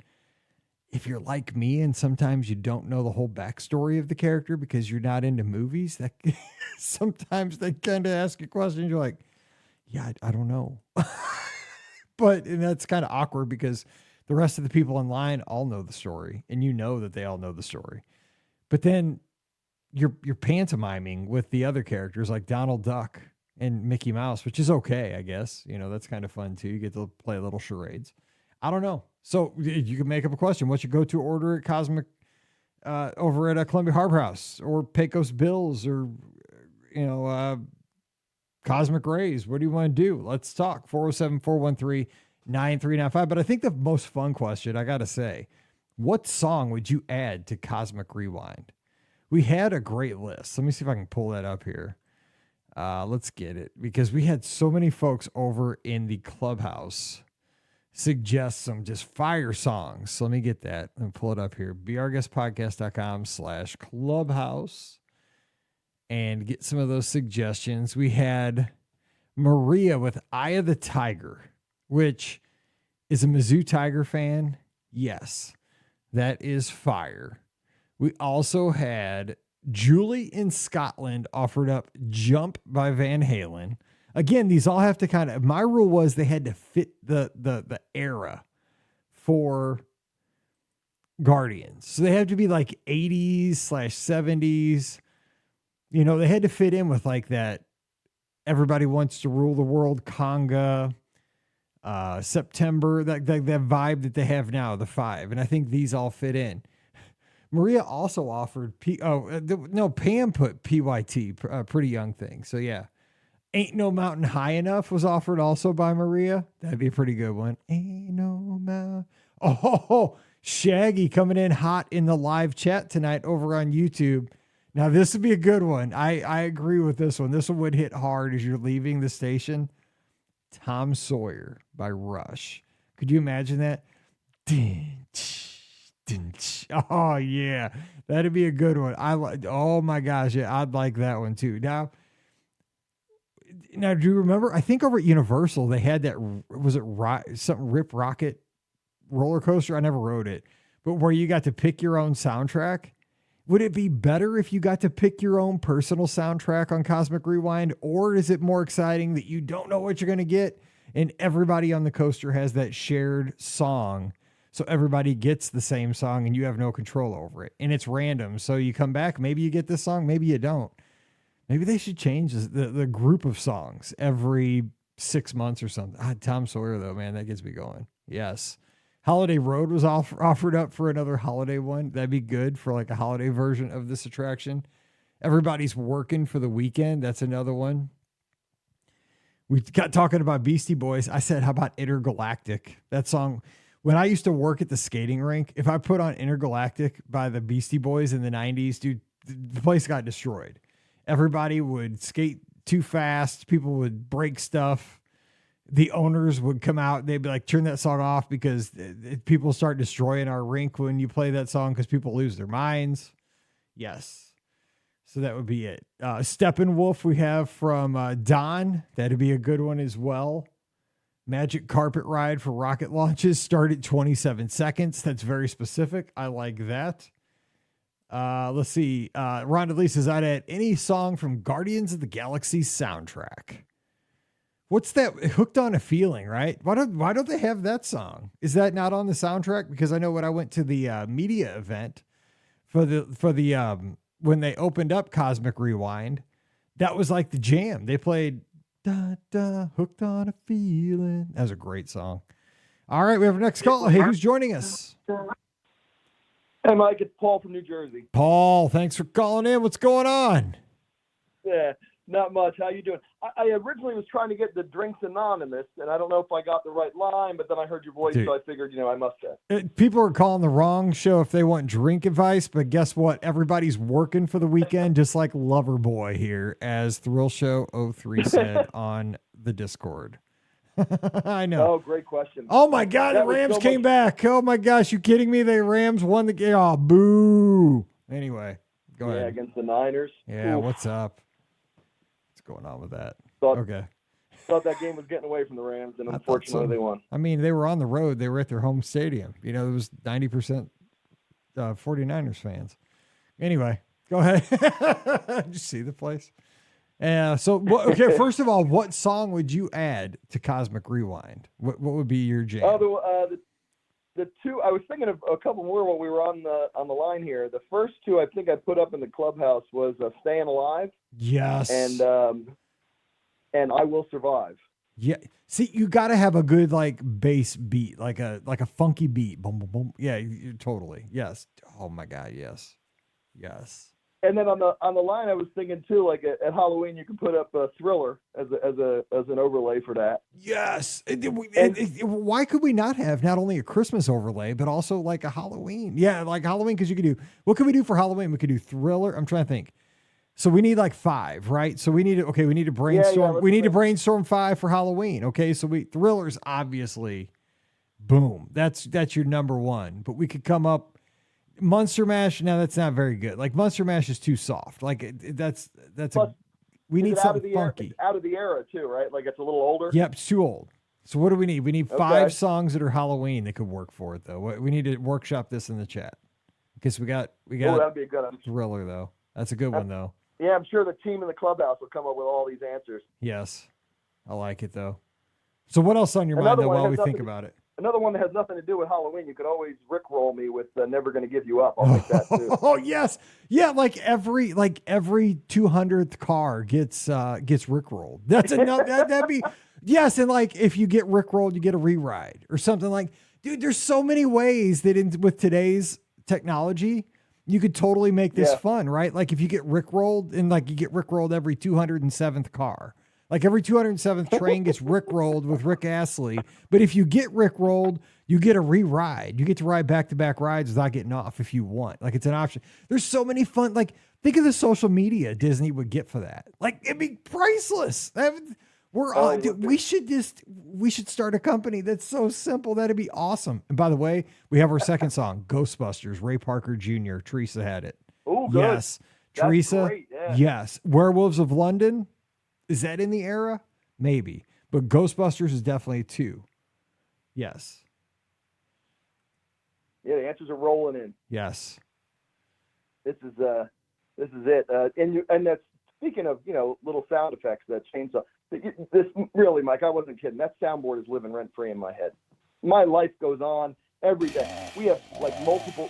A: if you're like me and sometimes you don't know the whole backstory of the character because you're not into movies, that sometimes they kind of ask you questions. You're like, yeah, I don't know. And that's kind of awkward because The rest of the people in line all know the story, and you know that they all know the story. But then you're pantomiming with the other characters like Donald Duck and Mickey Mouse, which is okay, I guess. You know, that's kind of fun too. You get to play little charades. I don't know. So you can make up a question. What's your go-to order at Cosmic over at Columbia Harbor House or Pecos Bills or, Cosmic Rays? What do you want to do? Let's talk. 407-413-9395. But I think the most fun question, I got to say, what song would you add to Cosmic Rewind? We had a great list. Let me see if I can pull that up here. Let's get it, because we had so many folks over in the clubhouse suggest some just fire songs. So let me get that and pull it up here. BeOurGuestPodcast.com/clubhouse and get some of those suggestions. We had Maria with Eye of the Tiger, which is a Mizzou Tiger fan. Yes, that is fire. We also had Julie in Scotland offered up Jump by Van Halen. Again, these all have to kind of, my rule was they had to fit the era for Guardians. So they have to be like 80s/70s. You know, they had to fit in with like that Everybody Wants to Rule the World conga, September, that vibe that they have now, the 5. And I think these all fit in. Maria also offered Pam put PYT, Pretty Young Thing. So yeah, Ain't No Mountain High Enough was offered also by Maria. That'd be a pretty good one. Ain't no mountain. Oh, Shaggy coming in hot in the live chat tonight over on YouTube. Now this would be a good one. I agree with this one. This one would hit hard as you're leaving the station. Tom Sawyer by Rush. Could you imagine that? Oh yeah, that'd be a good one. Oh my gosh, yeah, I'd like that one too. Now, do you remember? I think over at Universal they had that. Was it something Rip Rocket roller coaster? I never rode it, but where you got to pick your own soundtrack. Would it be better if you got to pick your own personal soundtrack on Cosmic Rewind, or is it more exciting that you don't know what you're going to get and everybody on the coaster has that shared song? So everybody gets the same song and you have no control over it. And it's random. So you come back, maybe you get this song, maybe you don't. Maybe they should change the group of songs every 6 months or something. Tom Sawyer, though, man, that gets me going. Yes. Holiday Road was offered up for another holiday one. That'd be good for like a holiday version of this attraction. Everybody's Working for the Weekend. That's another one. We got talking about Beastie Boys. I said, how about Intergalactic? That song... When I used to work at the skating rink, if I put on Intergalactic by the Beastie Boys in the 90s, dude, the place got destroyed. Everybody would skate too fast. People would break stuff. The owners would come out. They'd be like, turn that song off because people start destroying our rink when you play that song because people lose their minds. Yes. So that would be it. Steppenwolf we have from Don. That'd be a good one as well. Magic Carpet Ride for rocket launches start at 27 seconds. That's very specific. I like that. Let's see. Rhonda Lee says, I'd add any song from Guardians of the Galaxy soundtrack. What's that? Hooked on a Feeling, right? Why don't they have that song? Is that not on the soundtrack? Because I know when I went to the media event for the when they opened up Cosmic Rewind, that was like the jam. They played Da, da, Hooked on a Feeling. That was a great song. All right, we have our next call. Hey, who's joining us?
E: Hey, Mike, it's Paul from New Jersey.
A: Paul, thanks for calling in. What's going on?
E: Yeah, not much. How you doing? I originally was trying to get the Drinks Anonymous, and I don't know if I got the right line, but then I heard your voice, so I figured, I must have.
A: People are calling the wrong show if they want drink advice, but guess what? Everybody's working for the weekend, just like Loverboy here, as Thrill Show 03 said on the Discord. I know.
E: Oh, great question.
A: Oh, my God, the Rams came back. Oh, my gosh, you kidding me? The Rams won the game. Oh, boo. Anyway, go ahead.
E: Yeah, against the Niners.
A: Yeah,
E: Oof.
A: what's up? Going on with that.
E: Okay. Thought that game was getting away from the Rams, and unfortunately they won.
A: I mean, they were on the road. They were at their home stadium. It was 90% 49ers fans. Anyway, go ahead. Did you see the place? Okay, first of all, what song would you add to Cosmic Rewind? What would be your jam?
E: the two, I was thinking of a couple more while we were on the line here. The first two I think I put up in the clubhouse was Staying Alive.
A: Yes.
E: And I Will Survive.
A: Yeah. See, you got to have a good like bass beat, like a funky beat. Boom, boom, boom. Yeah, totally. Yes. Oh my God. Yes. Yes.
E: And then on the line, I was thinking too, like at Halloween, you can put up a Thriller as an overlay for that.
A: Yes. Why could we not have not only a Christmas overlay, but also like a Halloween? Yeah, like Halloween, because you could do, what could we do for Halloween? We could do Thriller. I'm trying to think. So we need like 5, right? So we need to brainstorm. We need to brainstorm 5 for Halloween. Okay. So Thriller's obviously, boom. That's your number one. But we could come up. Monster Mash, no, that's not very good. Like Monster Mash is too soft. Like we need something funky.
E: It's out of the era too, right? Like it's a little older.
A: Yep, it's too old. So what do we need? We need 5 songs that are Halloween that could work for it, though. We need to workshop this in the chat because we got.
E: Oh, that'd be a good one.
A: Thriller though. That's a good one though.
E: Yeah, I'm sure the team in the clubhouse will come up with all these answers.
A: Yes, I like it though. So what else on your mind though while we think about it?
E: Another one that has nothing to do with Halloween. You could always rickroll me with "Never Gonna Give You Up." I'll make that too.
A: Oh yes, yeah. Like every 200th car gets rickrolled. That's enough. That'd be yes. And like if you get rickrolled, you get a re-ride or something like. Dude, there's so many ways that with today's technology, you could totally make this fun, right? Like if you get rickrolled and like you get rickrolled every 207th car. Like every 207th train gets rickrolled with Rick Astley. But if you get rickrolled, you get a re-ride. You get to ride back-to-back rides without getting off if you want. Like it's an option. There's so many fun. Like think of the social media Disney would get for that. Like it'd be priceless. We should start a company that's so simple. That'd be awesome. And by the way, we have our second song, Ghostbusters. Ray Parker Jr. Teresa had it.
E: Oh, good.
A: Yes.
E: That's
A: Teresa.
E: great, yeah.
A: Yes. Werewolves of London. Is that in the era? Maybe. But Ghostbusters is definitely 2. Yes.
E: Yeah, the answers are rolling in.
A: Yes.
E: This is it. And that's speaking of, little sound effects, that chainsaw. This really, Mike, I wasn't kidding. That soundboard is living rent free in my head. My life goes on every day. We have multiple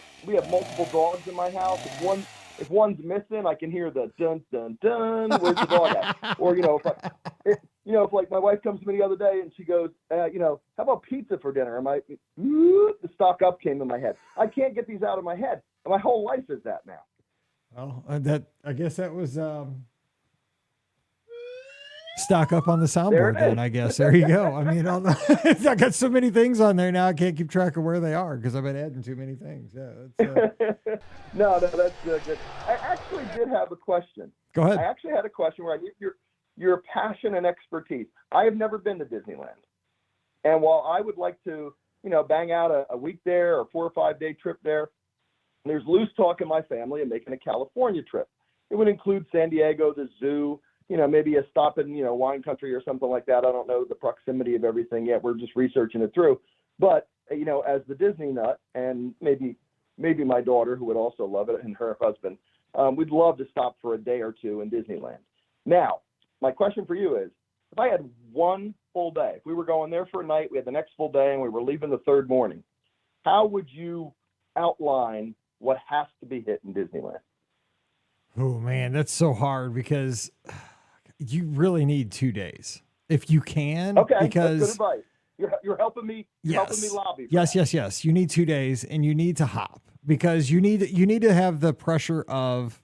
E: dogs in my house. If one's missing, I can hear the dun dun dun. Where's the dog at? Or if my wife comes to me the other day and she goes, how about pizza for dinner? The stock up came in my head. I can't get these out of my head. My whole life is that now.
A: Well, I guess that was stock up on the soundboard. Then I guess there you go. I mean, I got so many things on there now. I can't keep track of where they are because I've been adding too many things. Yeah.
E: No, that's good. I actually did have a question.
A: Go ahead.
E: I actually had a question where I need your passion and expertise. I have never been to Disneyland, and while I would like to, bang out a week there or 4 or 5 day trip there, there's loose talk in my family of making a California trip. It would include San Diego, the zoo. Maybe a stop in, wine country or something like that. I don't know the proximity of everything yet. We're just researching it through. But, as the Disney nut and maybe my daughter, who would also love it, and her husband, we'd love to stop for a day or two in Disneyland. Now, my question for you is, if I had one full day, if we were going there for a night, we had the next full day, and we were leaving the third morning, how would you outline what has to be hit in Disneyland?
A: Oh, man, that's so hard because you really need 2 days if you can.
E: Okay,
A: because
E: that's good advice. You're helping me. Helping me lobby.
A: Yes. You need 2 days, and you need to hop because you need to have the pressure of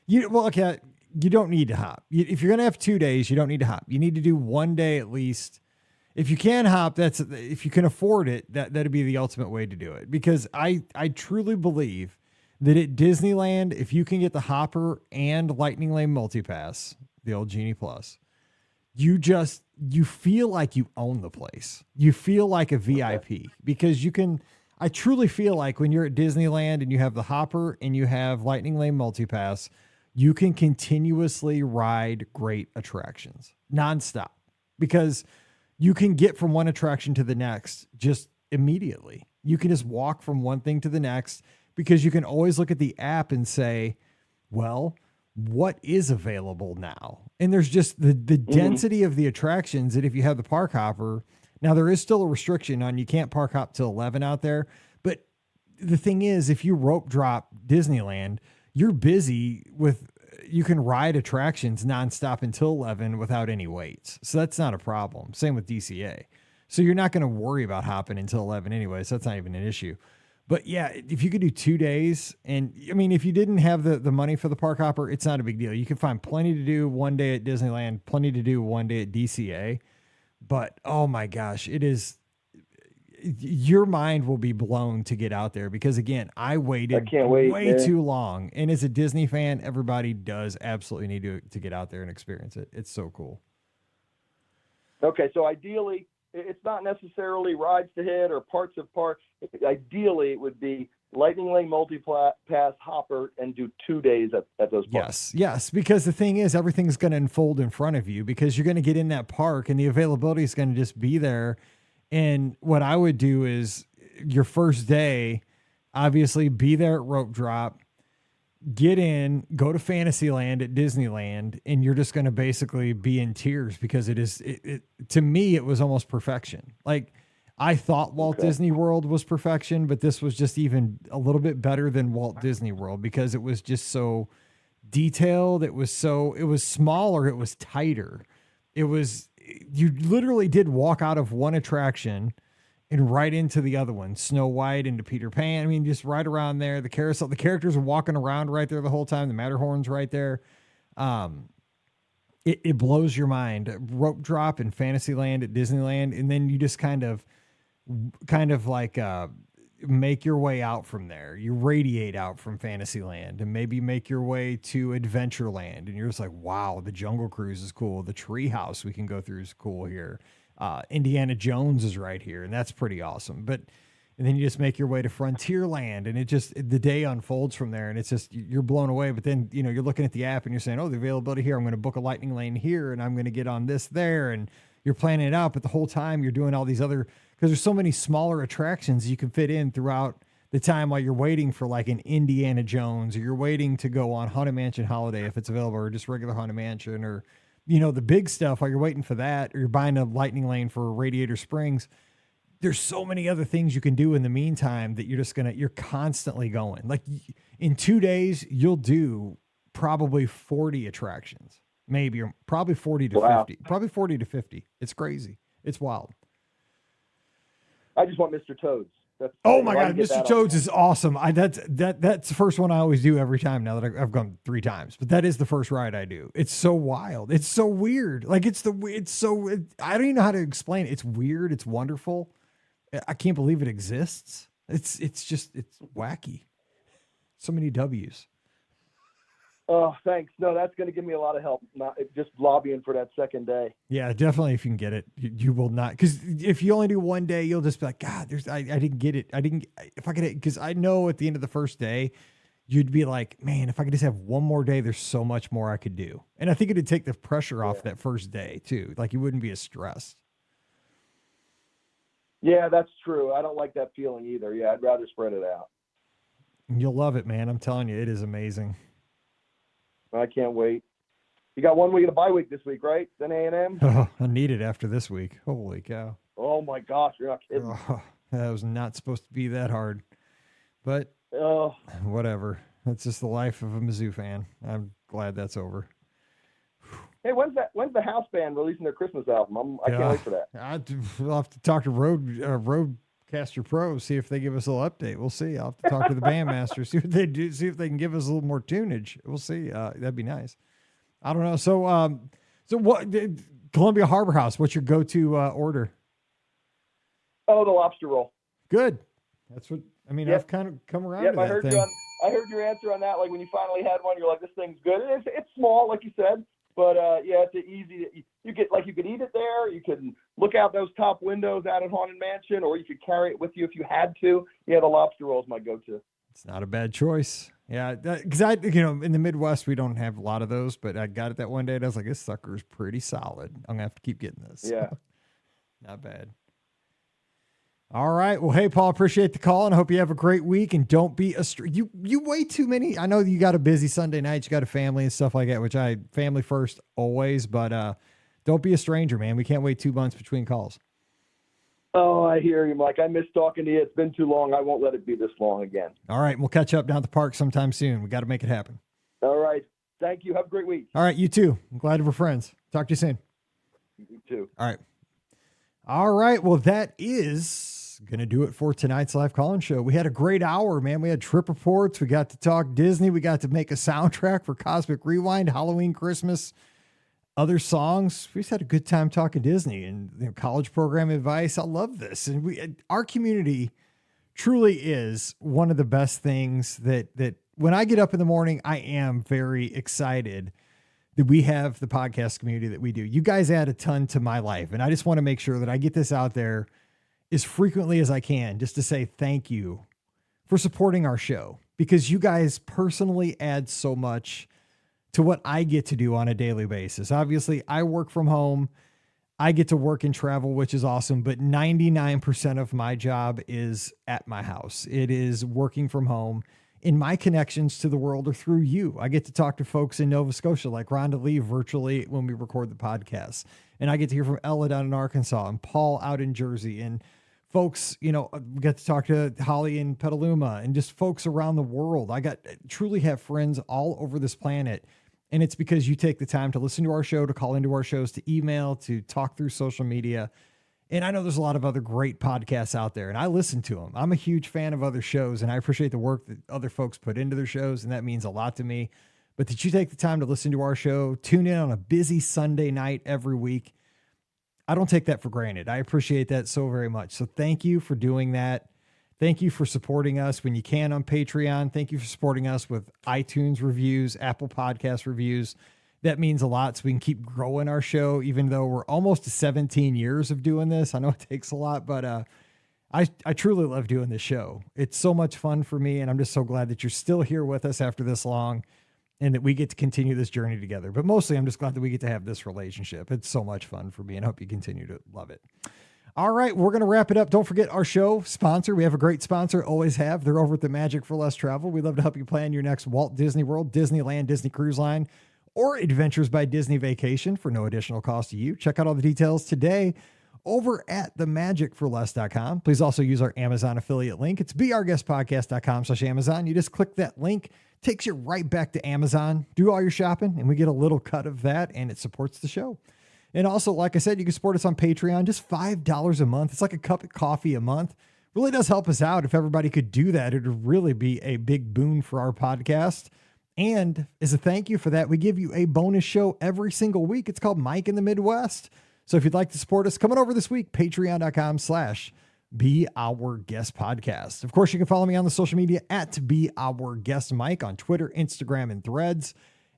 A: you. Well, okay, you don't need to hop. If you're gonna have 2 days, you don't need to hop. You need to do 1 day at least. If you can hop, if you can afford it, that'd be the ultimate way to do it. Because I truly believe that at Disneyland, if you can get the Hopper and Lightning Lane Multipass, the old Genie Plus, you feel like you own the place. You feel like a VIP because I truly feel like when you're at Disneyland and you have the Hopper and you have Lightning Lane Multipass, you can continuously ride great attractions nonstop because you can get from one attraction to the next just immediately. You can just walk from one thing to the next because you can always look at the app and say, well, what is available now? And there's just the density of the attractions that if you have the park hopper, Now there is still a restriction on you can't park hop till 11 out there. But the thing is, if you rope drop Disneyland, you're busy with, you can ride attractions nonstop until 11 without any waits. So that's not a problem. Same with DCA. So you're not going to worry about hopping until 11 anyway. So that's not even an issue. But yeah, if you could do 2 days, and I mean, if you didn't have the money for the park hopper, it's not a big deal. You can find plenty to do one day at Disneyland, plenty to do one day at DCA. But oh my gosh, it is, your mind will be blown to get out there because again, I waited way too long. And as a Disney fan, everybody does absolutely need to get out there and experience it. It's so cool.
E: Okay. So ideally, it's not necessarily rides to hit or parts of parks. Ideally, it would be Lightning Lane multi-pass hopper and do 2 days at those parks.
A: Yes. Because the thing is, everything's going to unfold in front of you because you're going to get in that park and the availability is going to just be there. And what I would do is your first day, obviously be there at rope drop, get in, go to Fantasyland at Disneyland, and you're just going to basically be in tears because to me, it was almost perfection. Like I thought Walt Disney World was perfection, but this was just even a little bit better than Walt Disney World because it was just so detailed. It was smaller. It was tighter. You literally did walk out of one attraction and right into the other one, Snow White into Peter Pan. I mean, just right around there. The carousel, the characters are walking around right there the whole time. The Matterhorn's right there. It blows your mind. Rope drop in Fantasyland at Disneyland, and then you just kind of like make your way out from there. You radiate out from Fantasyland and maybe make your way to Adventureland, and you're just like, wow, the Jungle Cruise is cool. The treehouse we can go through is cool here. Indiana Jones is right here, and that's pretty awesome. And then you just make your way to Frontierland, and the day unfolds from there, and it's just, you're blown away. But then, you're looking at the app and you're saying, oh, the availability here, I'm going to book a Lightning Lane here, and I'm going to get on this there, and you're planning it out. But the whole time you're doing all these other, because there's so many smaller attractions you can fit in throughout the time while you're waiting for like an Indiana Jones, or you're waiting to go on Haunted Mansion Holiday if it's available, or just regular Haunted Mansion, or the big stuff while you're waiting for that, or you're buying a Lightning Lane for Radiator Springs. There's so many other things you can do in the meantime that you're constantly going. Like in 2 days, you'll do probably 40 attractions, maybe, or probably 40 to 50, probably 40 to 50. It's crazy. It's wild.
E: I just want Mr. Toads.
A: Oh my God, Mr. Toads is awesome. That's the first one I always do every time now that I've gone 3 times, but that is the first ride I do. It's so wild. It's so weird. Like I don't even know how to explain it. It's weird. It's wonderful. I can't believe it exists. It's wacky. So many W's.
E: Oh, thanks. No, that's going to give me a lot of help. Not just lobbying for that second day.
A: Yeah, definitely. If you can get it, you will not. Because if you only do 1 day, you'll just be like, God, I didn't get it. If I could, because I know at the end of the first day, you'd be like, man, if I could just have 1 more day, there's so much more I could do. And I think it'd take the pressure off that first day too. Like you wouldn't be as stressed.
E: Yeah, that's true. I don't like that feeling either. Yeah, I'd rather spread it out.
A: You'll love it, man. I'm telling you, it is amazing.
E: I can't wait. You got 1 week of the bye week this week, right? Then A&M?
A: Oh, I need it after this week. Holy cow.
E: Oh, my gosh. You're not kidding.
A: Oh, that was not supposed to be that hard. But whatever. That's just the life of a Mizzou fan. I'm glad that's over.
E: Hey, when's the house band releasing their Christmas album? I can't wait for that.
A: I'll have to talk to Roadcaster Pro, see if they give us a little update. We'll see. I'll have to talk to the bandmaster, see what they do, see if they can give us a little more tunage. We'll see. That'd be nice. I don't know. So what? Columbia Harbor House. What's your go-to order?
E: Oh, the lobster roll.
A: Good. That's what I mean. Yep. I've kind of come around to that thing.
E: I heard your answer on that. Like when you finally had one, you're like, this thing's good. It's small, like you said. But yeah, it's easy. You could eat it there. You can look out those top windows out at Haunted Mansion, or you could carry it with you if you had to. Yeah, the lobster roll is my go-to.
A: It's not a bad choice. Yeah, because in the Midwest we don't have a lot of those, but I got it that one day and I was like, this sucker is pretty solid. I'm gonna have to keep getting this.
E: Yeah,
A: not bad. All right. Well, hey, Paul, appreciate the call, and I hope you have a great week. And don't be you way too many. I know you got a busy Sunday night. You got a family and stuff like that, which family first always. But don't be a stranger, man. We can't wait 2 months between calls.
E: Oh, I hear you, Mike. I miss talking to you. It's been too long. I won't let it be this long again.
A: All right. We'll catch up down at the park sometime soon. We got to make it happen.
E: All right. Thank you. Have a great week.
A: All right. You too. I'm glad we're friends. Talk to you soon.
E: You too.
A: All right. All right. Well, that is going to do it for tonight's live call-in show. We had a great hour, man. We had trip reports. We got to talk Disney. We got to make a soundtrack for Cosmic Rewind, Halloween, Christmas, other songs. We just had a good time talking Disney and college program advice. I love this. And our community truly is one of the best things that when I get up in the morning, I am very excited that we have the podcast community that we do. You guys add a ton to my life. And I just want to make sure that I get this out there as frequently as I can, just to say thank you for supporting our show, because you guys personally add so much to what I get to do on a daily basis. Obviously, I work from home. I get to work and travel, which is awesome, but 99% of my job is at my house. It is working from home, and my connections to the world are through you. I get to talk to folks in Nova Scotia like Rhonda Lee virtually when we record the podcast. And I get to hear from Ella down in Arkansas and Paul out in Jersey, and folks, we get to talk to Holly in Petaluma and just folks around the world. I truly have friends all over this planet. And it's because you take the time to listen to our show, to call into our shows, to email, to talk through social media. And I know there's a lot of other great podcasts out there, and I listen to them. I'm a huge fan of other shows, and I appreciate the work that other folks put into their shows, and that means a lot to me. But that you take the time to listen to our show, tune in on a busy Sunday night every week, I don't take that for granted. I appreciate that so very much. So thank you for doing that. Thank you for supporting us when you can on Patreon. Thank you for supporting us with iTunes reviews, Apple Podcast reviews. That means a lot, so we can keep growing our show, even though we're almost to 17 years of doing this. I know it takes a lot, but I truly love doing this show. It's so much fun for me, and I'm just so glad that you're still here with us after this long and that we get to continue this journey together. But mostly, I'm just glad that we get to have this relationship. It's so much fun for me, and I hope you continue to love it. All right, we're going to wrap it up. Don't forget our show sponsor. We have a great sponsor, always have. They're over at the Magic for Less Travel. We'd love to help you plan your next Walt Disney World, Disneyland, Disney Cruise Line, or Adventures by Disney vacation for no additional cost to you. Check out all the details today over at themagicforless.com. Please also use our Amazon affiliate link. It's beourguestpodcast.com/Amazon. You just click that link, takes you right back to Amazon. Do all your shopping, and we get a little cut of that, and it supports the show. And also, like I said, you can support us on Patreon, just $5 a month. It's like a cup of coffee a month. Really does help us out. If everybody could do that, it would really be a big boon for our podcast. And as a thank you for that, we give you a bonus show every single week. It's called Mike in the Midwest. So if you'd like to support us, come on over this week, patreon.com/BeOurGuestPodcast. Of course, you can follow me on the social media at BeOurGuestMike on Twitter, Instagram, and Threads.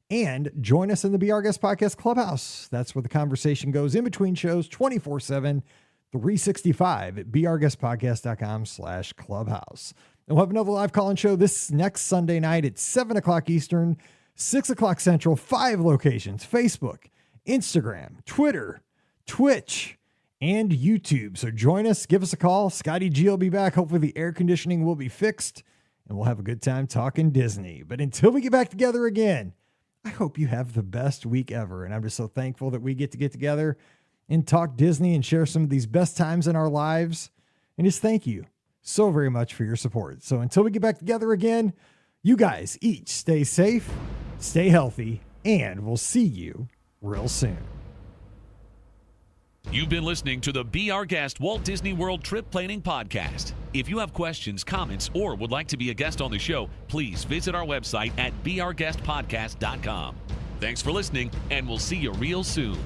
A: And join us in the Be Our Guest Podcast Clubhouse. That's where the conversation goes in between shows 24/7, 365 at beourguestpodcast.com/clubhouse. And we'll have another live call-in show this next Sunday night at 7 o'clock Eastern, 6 o'clock Central, 5 locations: Facebook, Instagram, Twitter, Twitch, and YouTube. So join us, give us a call. Scotty G will be back. Hopefully the air conditioning will be fixed, and we'll have a good time talking Disney. But until we get back together again, I hope you have the best week ever. And I'm just so thankful that we get together and talk Disney and share some of these best times in our lives. And just thank you so very much for your support. So until we get back together again, you guys each stay safe, stay healthy, and we'll see you real soon.
B: You've been listening to the Be Our Guest Walt Disney World Trip Planning Podcast. If you have questions, comments, or would like to be a guest on the show, please visit our website at beourguestpodcast.com. Thanks for listening, and we'll see you real soon.